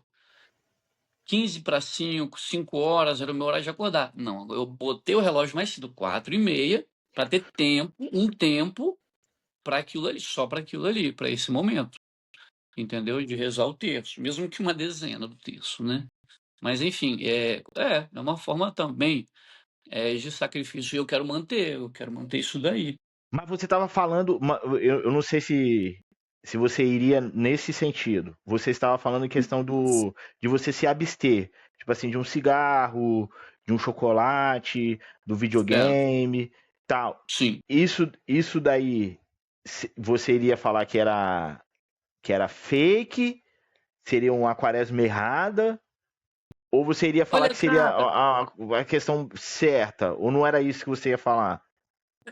15 para 5, 5 horas era o meu horário de acordar. Não, eu botei o relógio mais cedo, 4h30, para ter tempo, um tempo para aquilo ali, só para aquilo ali, para esse momento, entendeu? De rezar o terço, mesmo que uma dezena do terço, né? Mas enfim, é uma forma também de sacrifício e eu quero manter isso daí. Mas você estava falando, eu não sei se você iria nesse sentido. Você estava falando em questão de você se abster, tipo assim, de um cigarro, de um chocolate, do É, videogame, tal. sim. Isso daí, você iria falar que era fake, seria uma quaresma errada, ou você iria falar Olha, que seria cara, a questão certa, ou não era isso que você ia falar?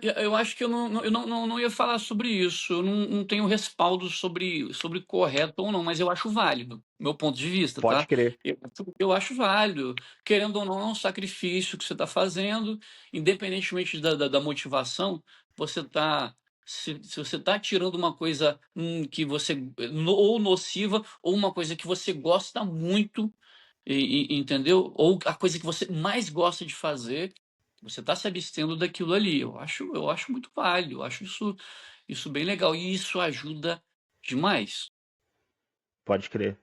eu acho que eu não ia falar sobre isso. Eu não tenho respaldo sobre correto ou não, mas eu acho válido, meu ponto de vista, Pode tá? crer. Eu acho válido. Querendo ou não, é um sacrifício que você está fazendo, independentemente da motivação, você tá. Se você está tirando uma coisa que você ou nociva ou uma coisa que você gosta muito, entendeu? Ou a coisa que você mais gosta de fazer, você está se abstendo daquilo ali. Eu acho muito válido, eu acho isso bem legal. E isso ajuda demais. Pode crer.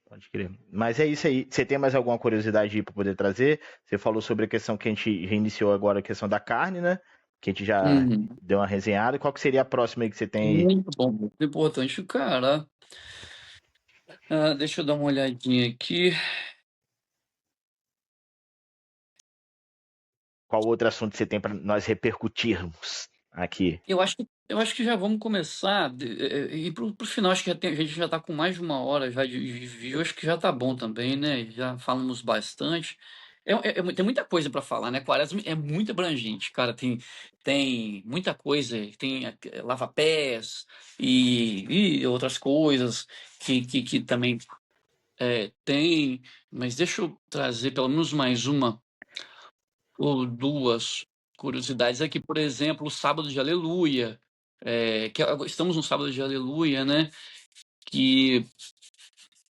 Pode crer. Mas é isso aí. Você tem mais alguma curiosidade aí para poder trazer? Você falou sobre a questão que a gente reiniciou agora, a questão da carne, né? Que a gente já Uhum. deu uma resenhada. Qual que seria a próxima aí que você tem aí? Muito bom, muito importante, cara. Deixa eu dar uma olhadinha aqui. Qual outro assunto você tem para nós repercutirmos aqui? Eu acho que já vamos começar e pro final. Acho que a gente já está com mais de uma hora já de vídeo. Acho que já tá bom também, né? Já falamos bastante. Tem muita coisa para falar, né? Quaresma é muito abrangente, cara. Tem muita coisa. Tem lava-pés e outras coisas que também tem. Mas deixa eu trazer pelo menos mais uma ou duas curiosidades aqui, por exemplo, o sábado de Aleluia, estamos no sábado de Aleluia, né? Que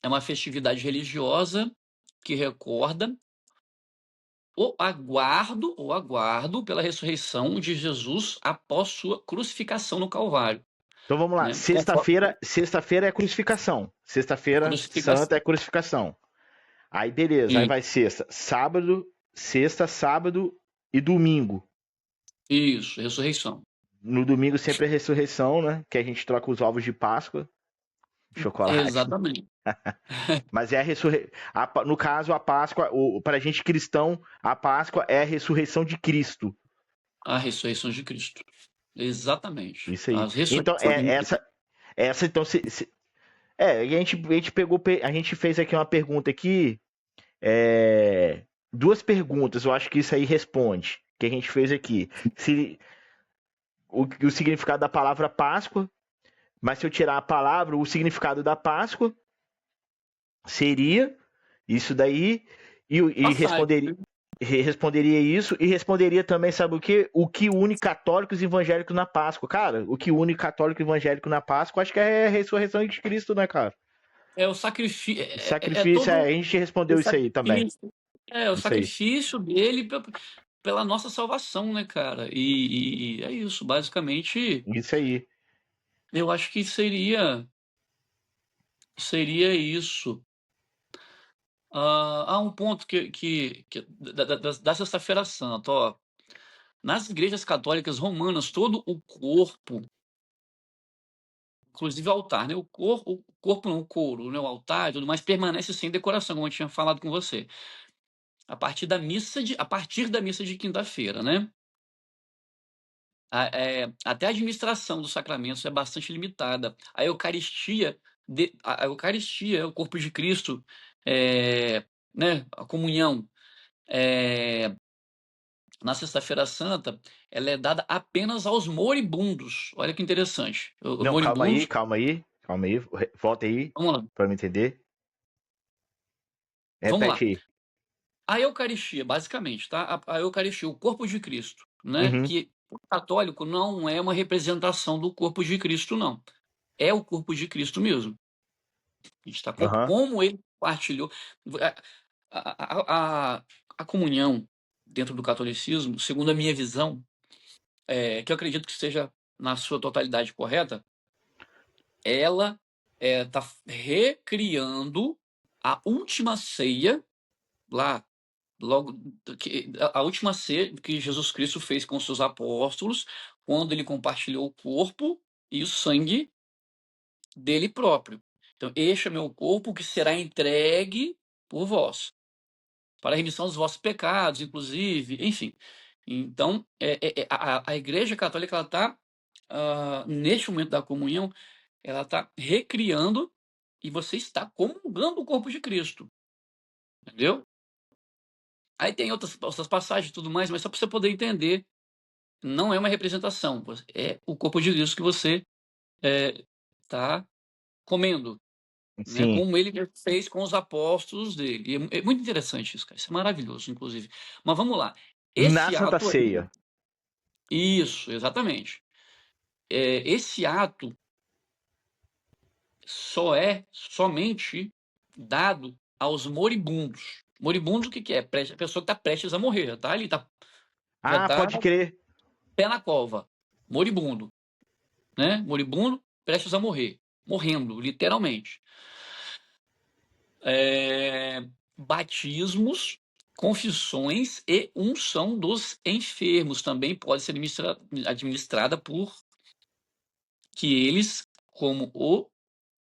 é uma festividade religiosa que recorda o aguardo pela ressurreição de Jesus após sua crucificação no Calvário, Então vamos lá. né? Conforme Sexta-feira é crucificação. Sexta-feira santa crucificação. é crucificação. Aí beleza, aí E, vai sexta, sábado e domingo. isso, ressurreição. No domingo sempre é ressurreição, né? Que a gente troca os ovos de Páscoa, chocolate. Exatamente. Mas é a ressurreição. No caso, a Páscoa, para a gente cristão, a Páscoa é a ressurreição de Cristo. A ressurreição de Cristo. Exatamente. Isso aí. As Então, ressurreições de Cristo. então, a gente pegou, a gente fez aqui uma pergunta aqui, duas perguntas, eu acho que isso aí responde, que a gente fez aqui. Se, o significado da palavra Páscoa, mas se eu tirar a palavra, o significado da Páscoa seria isso daí, e responderia, Passagem. responderia isso, e responderia também, sabe o quê? O que une católicos e evangélicos na Páscoa. Cara, o que une católico e evangélico na Páscoa, acho que é a ressurreição de Cristo, né, cara? É o sacrifício, Sacrifício, todo a gente o respondeu isso aí também. sacrifício, o Isso aí. sacrifício dele pela nossa salvação, né, cara? E é isso, basicamente, Isso aí. eu acho que seria isso. Um ponto da Sexta-feira Santa, ó. Nas igrejas católicas romanas, todo o corpo, inclusive o altar, né? O corpo não, o couro, né? O altar e tudo mais, permanece sem decoração, como eu tinha falado com você. A partir da missa de quinta-feira, né? Até a administração dos sacramentos é bastante limitada. A Eucaristia, o corpo de Cristo, né? A comunhão, é, na Sexta-feira Santa, ela é dada apenas aos moribundos. Olha que interessante. Os Não, calma aí, moribundos, calma aí, calma aí. Volta aí vamos lá, pra me entender. vamos Repete lá. aí. A Eucaristia, basicamente, tá? A Eucaristia, o corpo de Cristo, né? Uhum. Que o católico não é uma representação do corpo de Cristo, não. É o corpo de Cristo mesmo. A gente está Aham. como ele partilhou. A, a, a, a comunhão dentro do catolicismo, segundo a minha visão, que eu acredito que esteja na sua totalidade correta, ela está recriando a última ceia lá, logo a última ceia que Jesus Cristo fez com seus apóstolos, quando ele compartilhou o corpo e o sangue dele próprio. Então, este é meu corpo que será entregue por vós, para a remissão dos vossos pecados, inclusive, enfim. Então, a Igreja Católica, ela está, neste momento da comunhão, ela está recriando e você está comungando o corpo de Cristo, entendeu? Aí tem outras passagens e tudo mais, mas só para você poder entender, não é uma representação, é o corpo de Cristo que você está comendo, né? Sim. Como ele fez com os apóstolos dele. E é muito interessante isso, cara. Isso é maravilhoso, inclusive. Mas vamos lá. Na Esse Santa ato aí, Ceia. isso, exatamente. Esse ato só é somente dado aos moribundos. Moribundos, o que é? A pessoa que está prestes a morrer, já está ali, já Ah, tá pode crer. pé na cova. Moribundo, né? Moribundo, prestes a morrer. Morrendo, literalmente. Batismos, confissões e unção dos enfermos também pode ser administrada por que eles, como o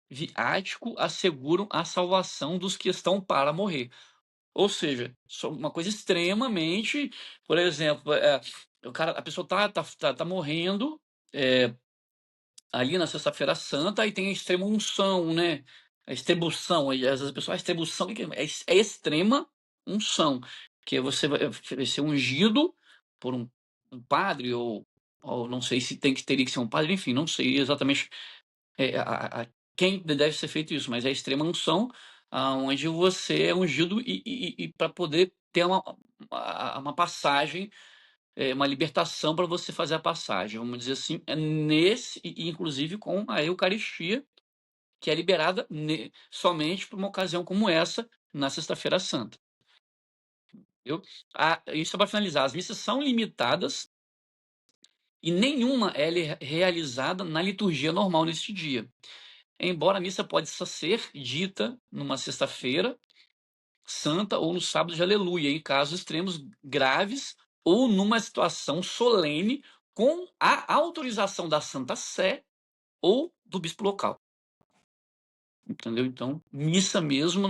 viático, asseguram a salvação dos que estão para morrer. Ou seja, uma coisa extremamente, por exemplo, a pessoa tá morrendo ali na Sexta-feira Santa e tem a extrema unção, né? A estrebução, às vezes a pessoa, a estrebução é extrema unção, que você vai ser ungido por um padre ou não sei se teria que ser um padre, enfim, não sei exatamente quem deve ser feito isso, mas é a extrema unção, onde você é ungido e para poder ter uma passagem, uma libertação para você fazer a passagem, vamos dizer assim, inclusive com a Eucaristia, que é liberada somente para uma ocasião como essa, na Sexta-feira Santa. Isso é para finalizar, as missas são limitadas e nenhuma é realizada na liturgia normal neste dia. Embora a missa pode só ser dita numa sexta-feira santa ou no sábado de aleluia, em casos extremos graves ou numa situação solene com a autorização da Santa Sé ou do bispo local. Entendeu? Então, missa mesmo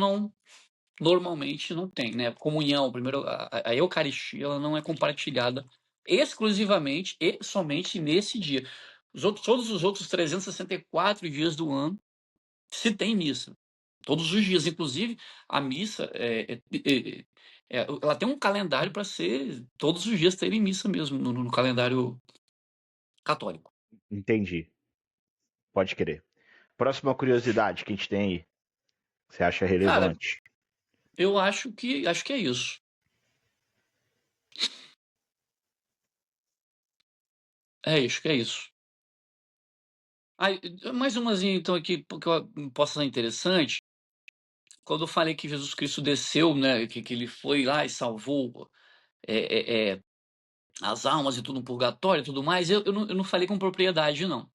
normalmente não tem, né? Comunhão, primeiro, a Eucaristia, ela não é compartilhada exclusivamente e somente nesse dia. Todos os outros 364 dias do ano se tem missa. Todos os dias, inclusive, a missa ela tem um calendário para ser todos os dias terem missa mesmo no calendário católico. Entendi. Pode crer. Próxima curiosidade que a gente tem aí. Você acha Cara, relevante? eu acho que é isso. É isso, que é isso. Mais umazinha então aqui que eu possa ser interessante. Quando eu falei que Jesus Cristo desceu, né, que ele foi lá e salvou as almas e tudo no purgatório e tudo mais, eu não falei com propriedade, não.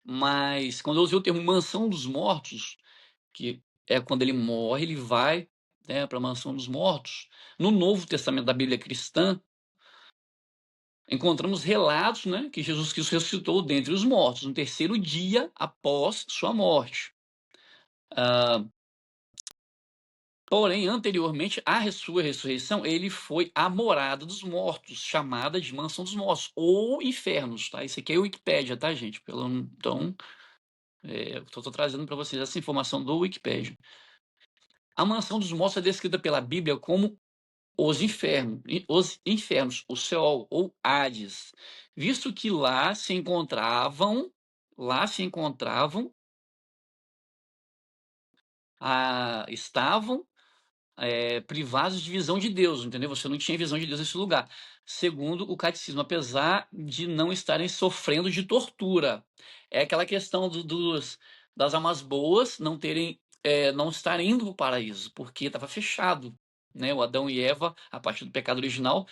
Mas quando eu usei o termo mansão dos mortos, que é quando ele morre, ele vai, né, para a mansão dos mortos. No Novo Testamento da Bíblia cristã, encontramos relatos, né, que Jesus Cristo ressuscitou dentre os mortos, no terceiro dia após sua morte. Porém, anteriormente à sua ressurreição, ele foi à morada dos mortos, chamada de mansão dos mortos, ou infernos, tá? Isso aqui é Wikipédia, tá, gente? Então, eu estou trazendo para vocês essa informação do Wikipédia. A mansão dos mortos é descrita pela Bíblia como os infernos, o Seol ou Hades, visto que lá se encontravam estavam privados de visão de Deus, entendeu? Você não tinha visão de Deus nesse lugar. Segundo o catecismo, apesar de não estarem sofrendo de tortura. É aquela questão das almas boas não estarem indo para o paraíso, porque estava fechado, né? O Adão e Eva, a partir do pecado original,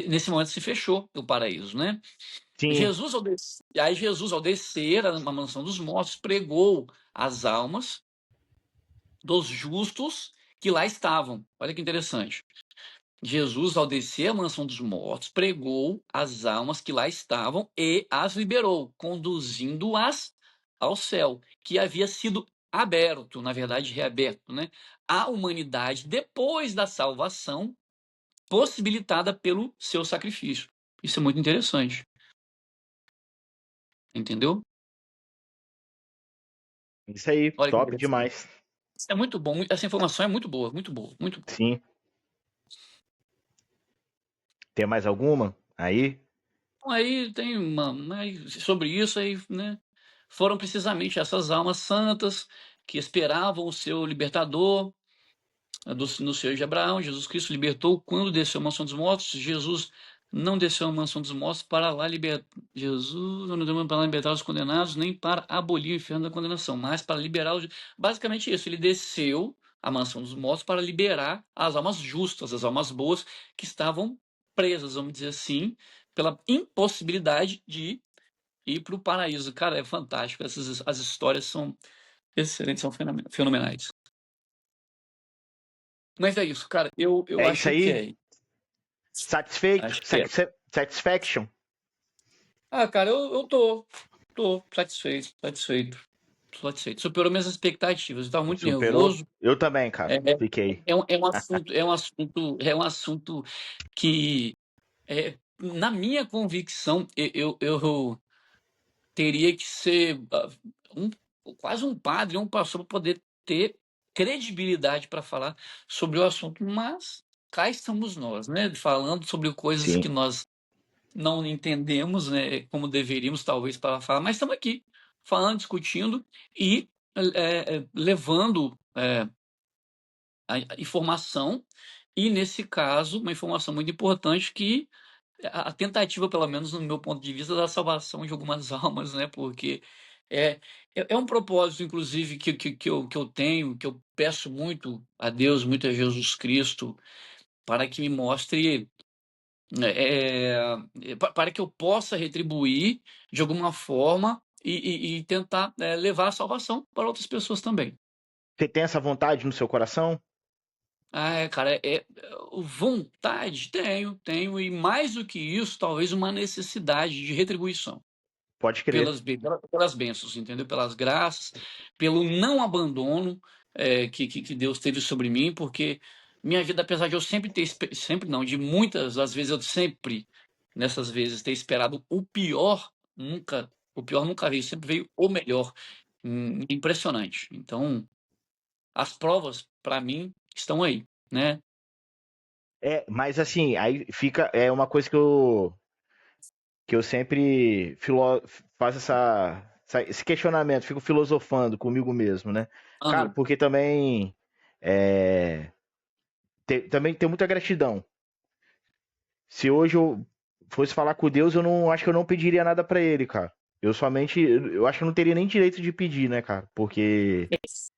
nesse momento se fechou o paraíso, né? Sim. Jesus, ao descer a mansão dos mortos, pregou as almas dos justos que lá estavam. Olha que interessante. Jesus, ao descer a mansão dos mortos, pregou as almas que lá estavam e as liberou, conduzindo-as ao céu, que havia sido aberto, na verdade, reaberto, né, à humanidade depois da salvação, possibilitada pelo seu sacrifício. Isso é muito interessante. Entendeu? Isso aí, Olha que top interessante. demais. É muito bom. Essa informação é muito boa, muito boa, muito boa. Sim. Tem mais alguma aí? Aí tem sobre isso aí, né? Foram precisamente essas almas santas que esperavam o seu libertador no Senhor de Abraão. Jesus Cristo libertou quando desceu à mansão dos mortos. Jesus não desceu à mansão dos mortos para lá libertar. Jesus não deu para lá libertar os condenados, nem para abolir o inferno da condenação, mas para liberar os. Basicamente isso, ele desceu à mansão dos mortos para liberar as almas justas, as almas boas que estavam presas, vamos dizer assim, pela impossibilidade de ir para o paraíso. Cara, é fantástico. As histórias são excelentes, são fenomenais. Mas é isso, cara. Eu É isso acho que aí? é. Satisfeito? Acho que é. Satisfaction? Ah, cara, eu tô satisfeito. Superou minhas expectativas. Eu tava muito Superou? nervoso. Eu também, cara. É, é, Fiquei. é um assunto que, na minha convicção, eu teria que ser um, quase um padre, um pastor para poder ter credibilidade para falar sobre o assunto, mas cá estamos nós, né? Falando sobre coisas Sim. que nós não entendemos, né, como deveríamos, talvez, para falar, mas estamos aqui falando, discutindo e levando a informação, e nesse caso, uma informação muito importante que a tentativa, pelo menos no meu ponto de vista, da salvação de algumas almas, né? Porque é, é um propósito, inclusive, que eu tenho, que eu peço muito a Deus, muito a Jesus Cristo, para que me mostre, para que eu possa retribuir de alguma forma e tentar levar a salvação para outras pessoas também. Você tem essa vontade no seu coração? Cara, vontade tenho, e mais do que isso, talvez uma necessidade de retribuição Pode crer. pelas bênçãos, entendeu? Pelas graças, pelo não abandono que Deus teve sobre mim, porque minha vida, apesar de eu sempre ter, sempre não, de muitas das vezes eu sempre, nessas vezes, ter esperado o pior nunca veio, sempre veio o melhor. Impressionante. Então, as provas, para mim, estão aí, né? Mas assim, aí fica. É uma coisa que eu sempre faço esse questionamento, fico filosofando comigo mesmo, né? Cara, Aham. porque também. é, também tem muita gratidão. Se hoje eu fosse falar com Deus, eu não acho que eu não pediria nada pra ele, cara. Eu acho que eu não teria nem direito de pedir, né, cara? Porque Sei.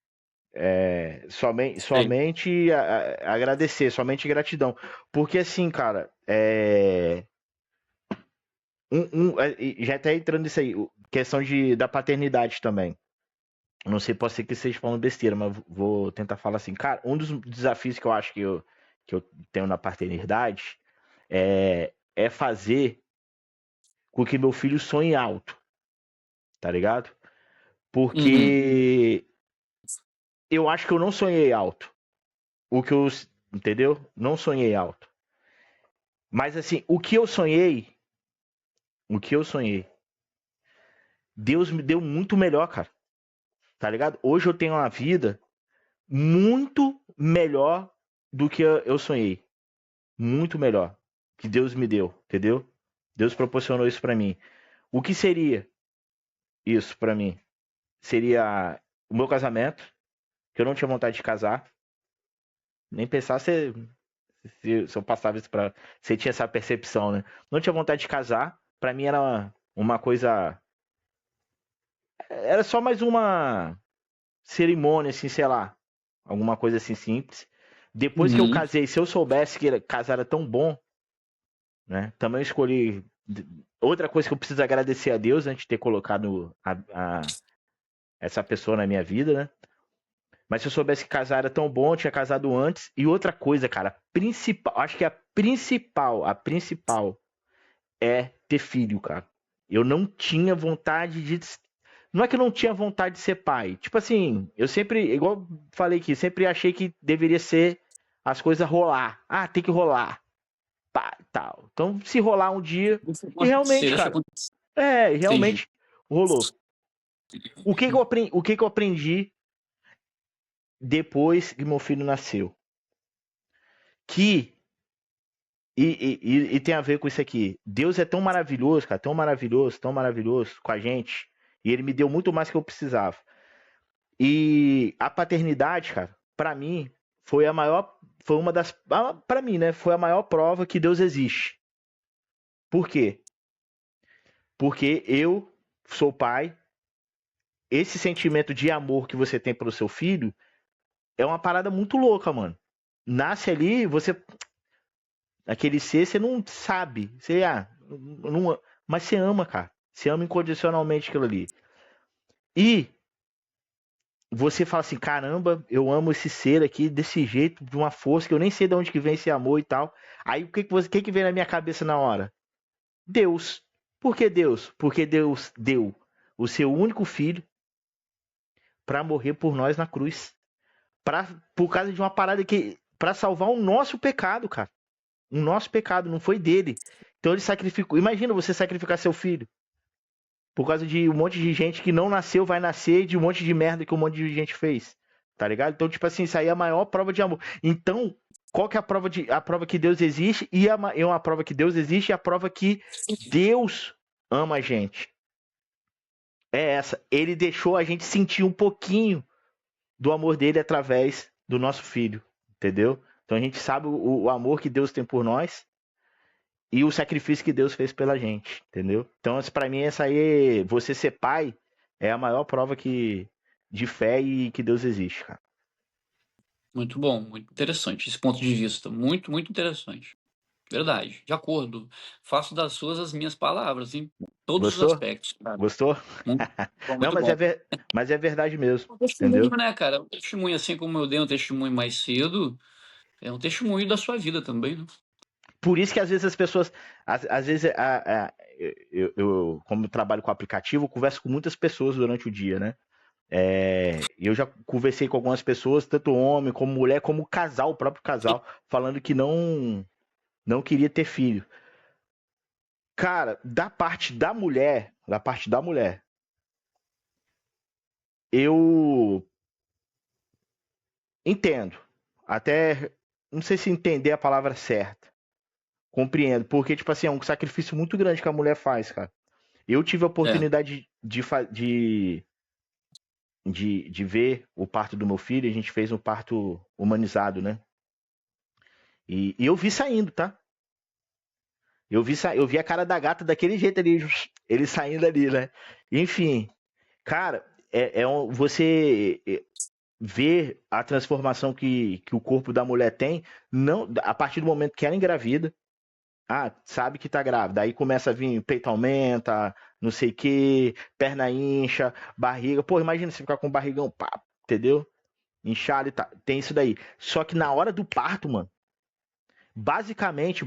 somente agradecer, somente gratidão. Porque assim, cara, já tá entrando nisso aí, questão da paternidade também. Não sei, pode ser que esteja falando besteira, mas vou tentar falar assim. Cara, um dos desafios que eu acho que eu tenho na paternidade é fazer com que meu filho sonhe alto, tá ligado? Uhum. Porque eu acho que eu não sonhei alto. O que eu, entendeu? Não sonhei alto. Mas assim, o que eu sonhei, Deus me deu muito melhor, cara. Tá ligado? Hoje eu tenho uma vida muito melhor do que eu sonhei. muito melhor que Deus me deu, entendeu? Deus proporcionou isso pra mim. O que seria isso pra mim? Seria o meu casamento, que eu não tinha vontade de casar, nem pensar se eu passava isso pra. Você tinha essa percepção, né? Não tinha vontade de casar, pra mim era uma coisa. Era só mais uma cerimônia, assim, sei lá. Alguma coisa assim simples. Depois que eu Uhum. casei, se eu soubesse que casar era tão bom, né? Também eu escolhi. Outra coisa que eu preciso agradecer a Deus antes de ter colocado essa pessoa na minha vida, né? Mas se eu soubesse que casar era tão bom, eu tinha casado antes. E outra coisa, cara, principal, acho que a principal é ter filho, cara. Eu não tinha vontade de. Não é que eu não tinha vontade de ser pai. Tipo assim, eu sempre, igual falei aqui, sempre achei que deveria ser as coisas rolar. Ah, tem que rolar. Pá, tal. Então, se rolar um dia. Deixa E acontecer, realmente, deixa cara. acontecer. Entendi. Realmente rolou. O que que eu aprendi depois que meu filho nasceu? Que. E tem a ver com isso aqui. Deus é tão maravilhoso, cara, tão maravilhoso com a gente. E ele me deu muito mais que eu precisava. E a paternidade, cara, pra mim, foi a maior. Foi uma das. Pra mim, né? Foi a maior prova que Deus existe. Por quê? Porque eu sou pai. Esse sentimento de amor que você tem pelo seu filho é uma parada muito louca, mano. Nasce ali, você. Aquele ser, você não sabe. Você, não, mas você ama, cara. Você ama incondicionalmente aquilo ali. E você fala assim, caramba, eu amo esse ser aqui desse jeito, de uma força que eu nem sei de onde que vem esse amor e tal. Aí o que vem na minha cabeça na hora? Deus. Por que Deus? Porque Deus deu o seu único filho para morrer por nós na cruz. Por causa de uma parada que. Para salvar o nosso pecado, cara. O nosso pecado, não foi dele. Então ele sacrificou. Imagina você sacrificar seu filho. Por causa de um monte de gente que não nasceu, vai nascer, de um monte de merda que um monte de gente fez. Tá ligado? Então, tipo assim, isso aí é a maior prova de amor. Então, qual que é a prova que Deus existe? E é uma prova que Deus existe e a prova que Deus ama a gente. É essa. Ele deixou a gente sentir um pouquinho do amor dele através do nosso filho. Entendeu? Então a gente sabe o amor que Deus tem por nós e o sacrifício que Deus fez pela gente, entendeu? Então, pra mim, essa aí, você ser pai, é a maior prova de fé e que Deus existe, cara. Muito bom, muito interessante esse ponto de vista. Muito, muito interessante. Verdade, de acordo. Faço das suas as minhas palavras em todos os Gostou? aspectos, cara. Gostou? Muito bom, Não, muito bom. mas é verdade mesmo, Um testemunho, entendeu? né, cara? Um testemunho, assim como eu dei um testemunho mais cedo, é um testemunho da sua vida também, né? Por isso que às vezes as pessoas, às vezes, como eu trabalho com aplicativo, eu converso com muitas pessoas durante o dia, né? Eu já conversei com algumas pessoas, tanto homem como mulher, como casal, o próprio casal, falando que não queria ter filho. Cara, da parte da mulher, eu entendo. Até não sei se entender a palavra certa. Compreendo, porque tipo assim, é um sacrifício muito grande que a mulher faz, cara. Eu tive a É, oportunidade de ver o parto do meu filho, a gente fez um parto humanizado, né? E eu vi saindo, tá? Eu vi a cara da gata daquele jeito ali, ele saindo ali, né? Enfim, cara, você ver a transformação que o corpo da mulher tem, não, a partir do momento que ela engravida, sabe que tá grávida, aí começa a vir peito aumenta, não sei o que, perna incha, barriga, pô, imagina você ficar com o barrigão, pá, entendeu? Inchado e tá, tem isso daí. Só que na hora do parto, mano, basicamente,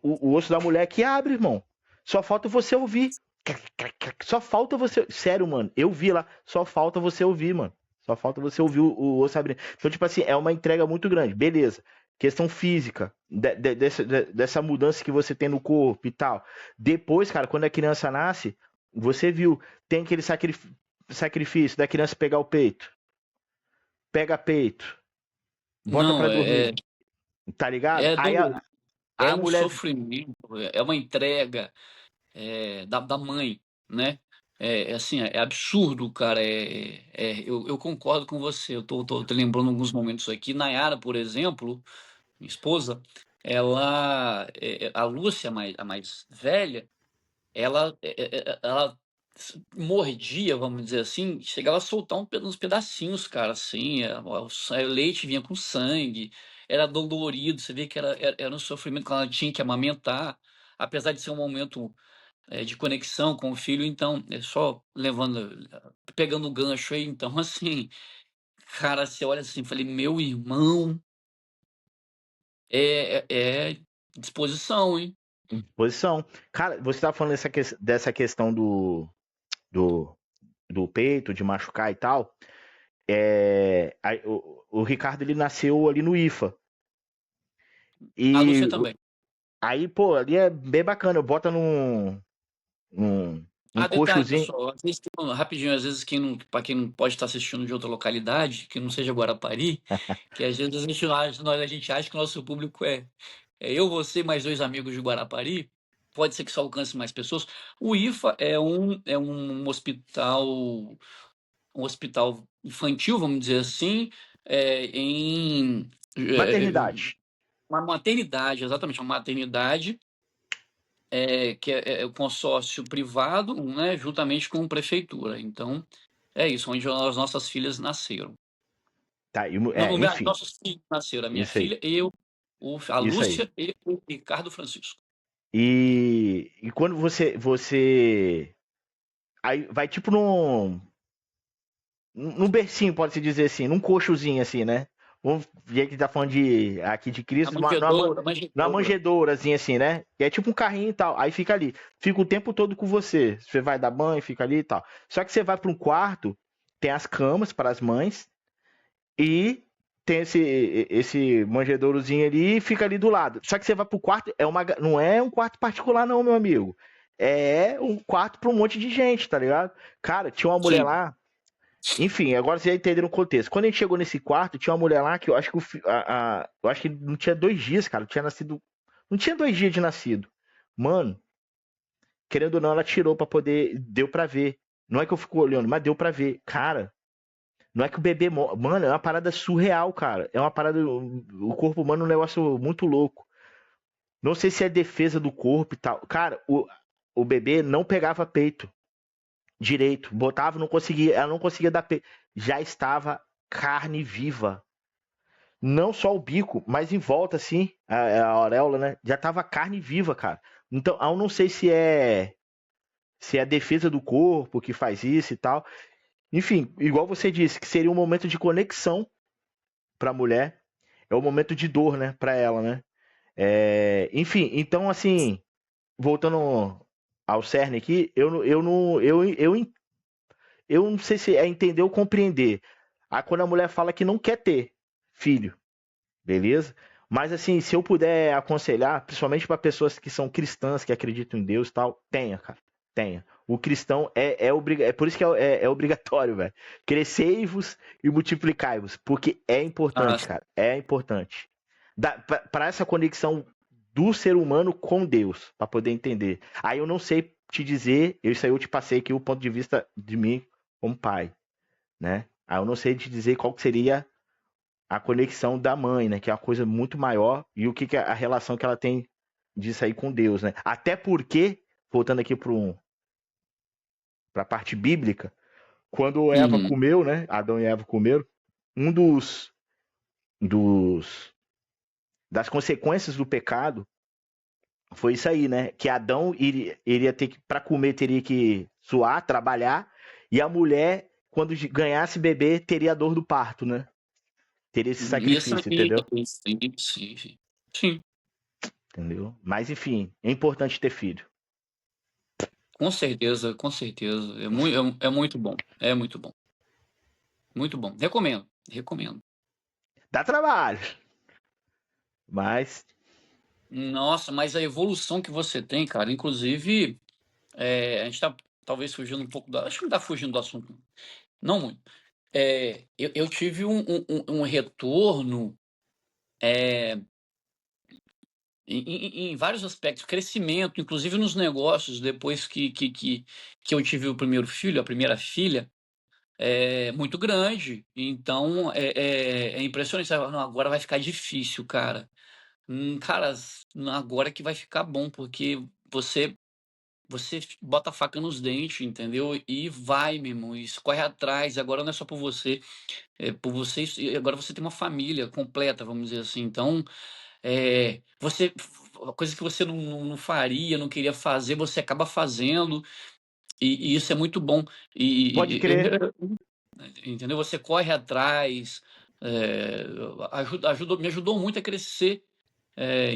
o osso da mulher que abre, irmão. Só falta você ouvir. Só falta você. Sério, mano. Eu vi lá. Só falta você ouvir, mano. Só falta você ouvir o osso abrir. Então, tipo assim, é uma entrega muito grande. Beleza. Questão física. Dessa mudança que você tem no corpo e tal. Depois, cara, quando a criança nasce, você viu. Tem aquele sacrifício da criança pegar o peito. Pega peito. Bota não, pra dormir. tá ligado? É Aí dolorido, é a um mulher. sofrimento, é uma entrega da mãe, né? Assim, é absurdo, cara. Eu concordo com você. Eu tô lembrando alguns momentos aqui. Nayara, por exemplo, minha esposa, a Lúcia, a mais velha, ela mordia, vamos dizer assim, chegava a soltar uns pedacinhos, cara, assim, o leite vinha com sangue, era dolorido, você vê que era um sofrimento que ela tinha que amamentar, apesar de ser um momento de conexão com o filho, então, é só pegando o gancho aí, então, assim, cara, você olha assim, falei, meu irmão, é disposição, hein? Posição. Cara, você tava falando dessa questão do, do peito, de machucar e tal. O Ricardo ele nasceu ali no IFA. A Lúcia E também. aí, pô, ali é bem bacana. Bota num, um Detalhe, coxozinho. pessoal, às vezes, rapidinho, às vezes para quem não pode estar assistindo de outra localidade, que não seja Guarapari, que às vezes a gente acha que o nosso público é eu, você, mais dois amigos de Guarapari, pode ser que isso alcance mais pessoas. O IFA é um hospital infantil, vamos dizer assim, em Maternidade. uma maternidade, exatamente, uma maternidade que é o consórcio privado, né, juntamente com a prefeitura. Então, é isso, onde as nossas filhas nasceram. Tá, Não, enfim, nossos filhos nasceram, a minha isso aí. filha, eu, a Isso aí. Lúcia e o Ricardo Francisco. E quando você. Aí vai tipo num bercinho, pode-se dizer assim, num coxozinho assim, né? Vamos ver que tá falando aqui de A Cristo, manjedoura, a numa manjedoura. manjedourazinha assim, né? Que é tipo um carrinho e tal. Aí fica ali. Fica o tempo todo com você. Você vai dar banho, fica ali e tal. Só que você vai para um quarto, tem as camas para as mães e tem esse manjedourozinho ali e fica ali do lado. Só que você vai pro quarto, não é um quarto particular não, meu amigo. É um quarto para um monte de gente, tá ligado? Cara, tinha uma mulher Sim. lá. Enfim, agora você já entendeu o contexto. Quando a gente chegou nesse quarto, tinha uma mulher lá que eu acho que eu acho que não tinha 2 dias, cara. Tinha nascido. Não tinha 2 dias de nascido. Mano, querendo ou não, ela tirou pra poder. Deu pra ver. Não é que eu fico olhando, mas deu pra ver. Cara, não é que o bebê. Mano, é uma parada surreal, cara. É uma parada. O corpo humano é um negócio muito louco. Não sei se é defesa do corpo e tal. Cara, o bebê não pegava peito direito. Botava, não conseguia. Ela não conseguia dar peito. Já estava carne viva. Não só o bico, mas em volta, assim, a auréola, né? Já tava carne viva, cara. Então, eu não sei se é a defesa do corpo que faz isso e tal. Enfim, igual você disse, que seria um momento de conexão pra mulher. É um momento de dor, né? Pra ela, né? Enfim, então, assim, voltando ao cerne aqui, eu não sei se é entender ou compreender. Quando a mulher fala que não quer ter filho, beleza? Mas assim, se eu puder aconselhar, principalmente para pessoas que são cristãs, que acreditam em Deus e tal, tenha, cara. Tenha. O cristão é por isso que é obrigatório, velho. Crescei-vos e multiplicai-vos. Porque é Ah, importante, cara. É importante. Para essa conexão do ser humano com Deus, para poder entender. Aí eu não sei te dizer, isso aí eu te passei aqui o ponto de vista de mim como pai, né? Aí eu não sei te dizer qual que seria a conexão da mãe, né? Que é uma coisa muito maior e o que é a relação que ela tem disso aí com Deus, né? Até porque, voltando aqui para a parte bíblica, quando Eva uhum. comeu, né? Adão e Eva comeram, um dos das consequências do pecado foi isso aí, né? Que Adão iria ter que, para comer, teria que suar, trabalhar, e a mulher, quando ganhasse bebê, teria a dor do parto, né? Teria esse Isso sacrifício, aí, entendeu? sim, sim. Sim, Entendeu? Mas enfim, é importante ter filho. com certeza, com certeza. É muito bom. É muito bom. Muito bom. Recomendo, recomendo. Dá trabalho, mas Nossa, mas a evolução que você tem, cara, inclusive, a gente tá talvez fugindo um pouco da. Acho que não tá fugindo do assunto. Não muito. Eu tive um retorno em vários aspectos, crescimento, inclusive nos negócios, depois que eu tive o primeiro filho, a primeira filha, é muito grande. Então é impressionante. Você fala, "Não, agora vai ficar difícil, cara. Cara, agora que vai ficar bom, porque você bota a faca nos dentes, entendeu? E vai, meu irmão, e corre atrás. Agora não é só por você, é por vocês. E agora você tem uma família completa, vamos dizer assim. Então, você, coisa que você não faria, não queria fazer, você acaba fazendo, e isso é muito bom. Pode E, crer. entendeu? Você corre atrás, é, me ajudou muito a crescer,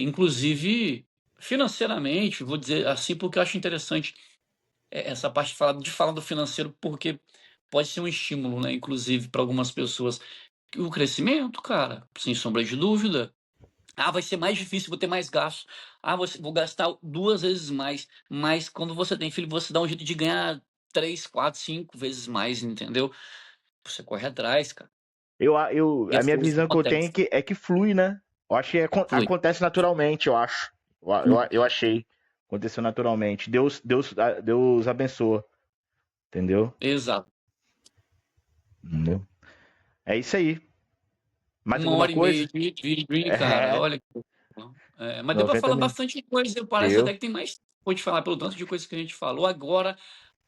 inclusive financeiramente, vou dizer assim, porque eu acho interessante essa parte de falar do financeiro, porque pode ser um estímulo, né? Inclusive para algumas pessoas. O crescimento, cara, sem sombra de dúvida. Ah, vai ser mais difícil, vou ter mais gastos. Ah, vou gastar 2 vezes mais. Mas quando você tem filho, você dá um jeito de ganhar 3, 4, 5 vezes mais, entendeu? Você corre atrás, cara. E A as minha coisas visão que eu tenho acontecem. é que flui, né? Eu acho que Flui. acontece naturalmente, eu acho. Eu achei. Aconteceu naturalmente. Deus abençoa, entendeu? Exato. Entendeu? É isso aí. Mais Uma alguma hora e meia coisa? de vídeo, cara. É, Olha. Mas deu pra 90 falar minutos. bastante coisa. Parece até Deu. que tem mais coisa de falar pelo tanto de coisa que a gente falou. Agora,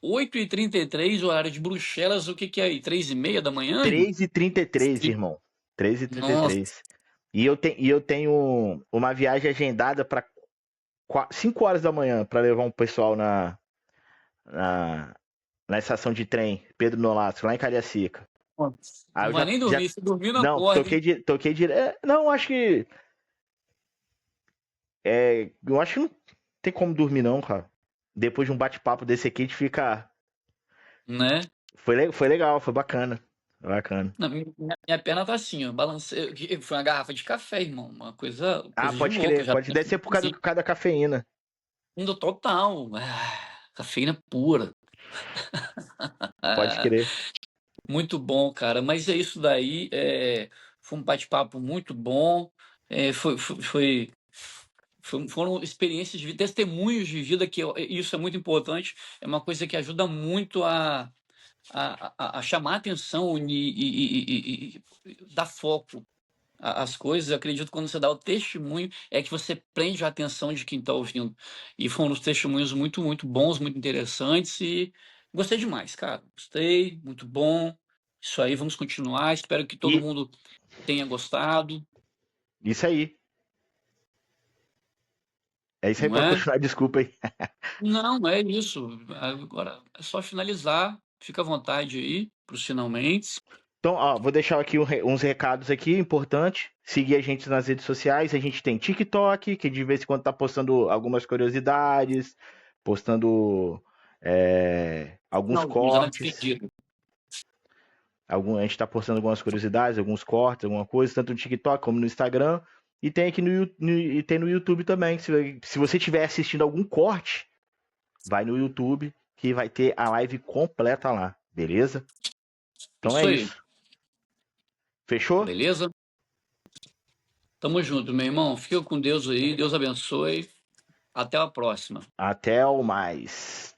8h33, horário de Bruxelas, o que que é aí? 3h30 da manhã, irmão? 3h33, irmão. 3h33. Nossa. E eu tenho uma viagem agendada para 5 horas da manhã para levar um pessoal na, na estação de trem Pedro Nolasco, lá em Cariacica. Aí Não eu vai nem dormir. Se dormir, não não, acorda, hein? toquei direto. Não, acho que. Eu acho que não tem como dormir, não, cara. Depois de um bate-papo desse aqui, a gente fica. Né? Foi legal, foi bacana. Foi bacana. Minha perna tá assim, ó. Balancei. Foi uma garrafa de café, irmão. Uma coisa, Ah, coisa de pode louco. crer, Já pode. Deve ser por causa, assim, por causa da cafeína. indo total. Cafeína pura. Pode Ah, crer. muito bom, cara. Mas é isso daí. Foi um bate-papo muito bom. Foram experiências de vida, testemunhos de vida, isso é muito importante. É uma coisa que ajuda muito a chamar a atenção e dar foco às coisas. Eu acredito que quando você dá o testemunho, é que você prende a atenção de quem está ouvindo. E foram uns testemunhos muito, muito bons, muito interessantes. E gostei demais, cara. Gostei, muito bom. Isso aí, vamos continuar. Espero que todo E mundo tenha gostado, isso aí. É isso aí, não pode é? continuar, desculpa aí. Não, é isso. Agora é só finalizar. Fica à vontade aí para os finalmente. Então, ó, vou deixar aqui uns recados aqui importantes. Seguir a gente nas redes sociais. A gente tem TikTok, que de vez em quando tá postando algumas curiosidades, postando alguns Finalzinho, já na cortes. despedida. A gente tá postando algumas curiosidades, alguns cortes, alguma coisa, tanto no TikTok como no Instagram. E tem aqui e tem no YouTube também. Se você estiver assistindo algum corte, vai no YouTube que vai ter a live completa lá, beleza? Então é Isso aí, isso. Fechou? beleza? Tamo junto, meu irmão. Fica com Deus aí. Deus abençoe. Até a próxima. Até o mais.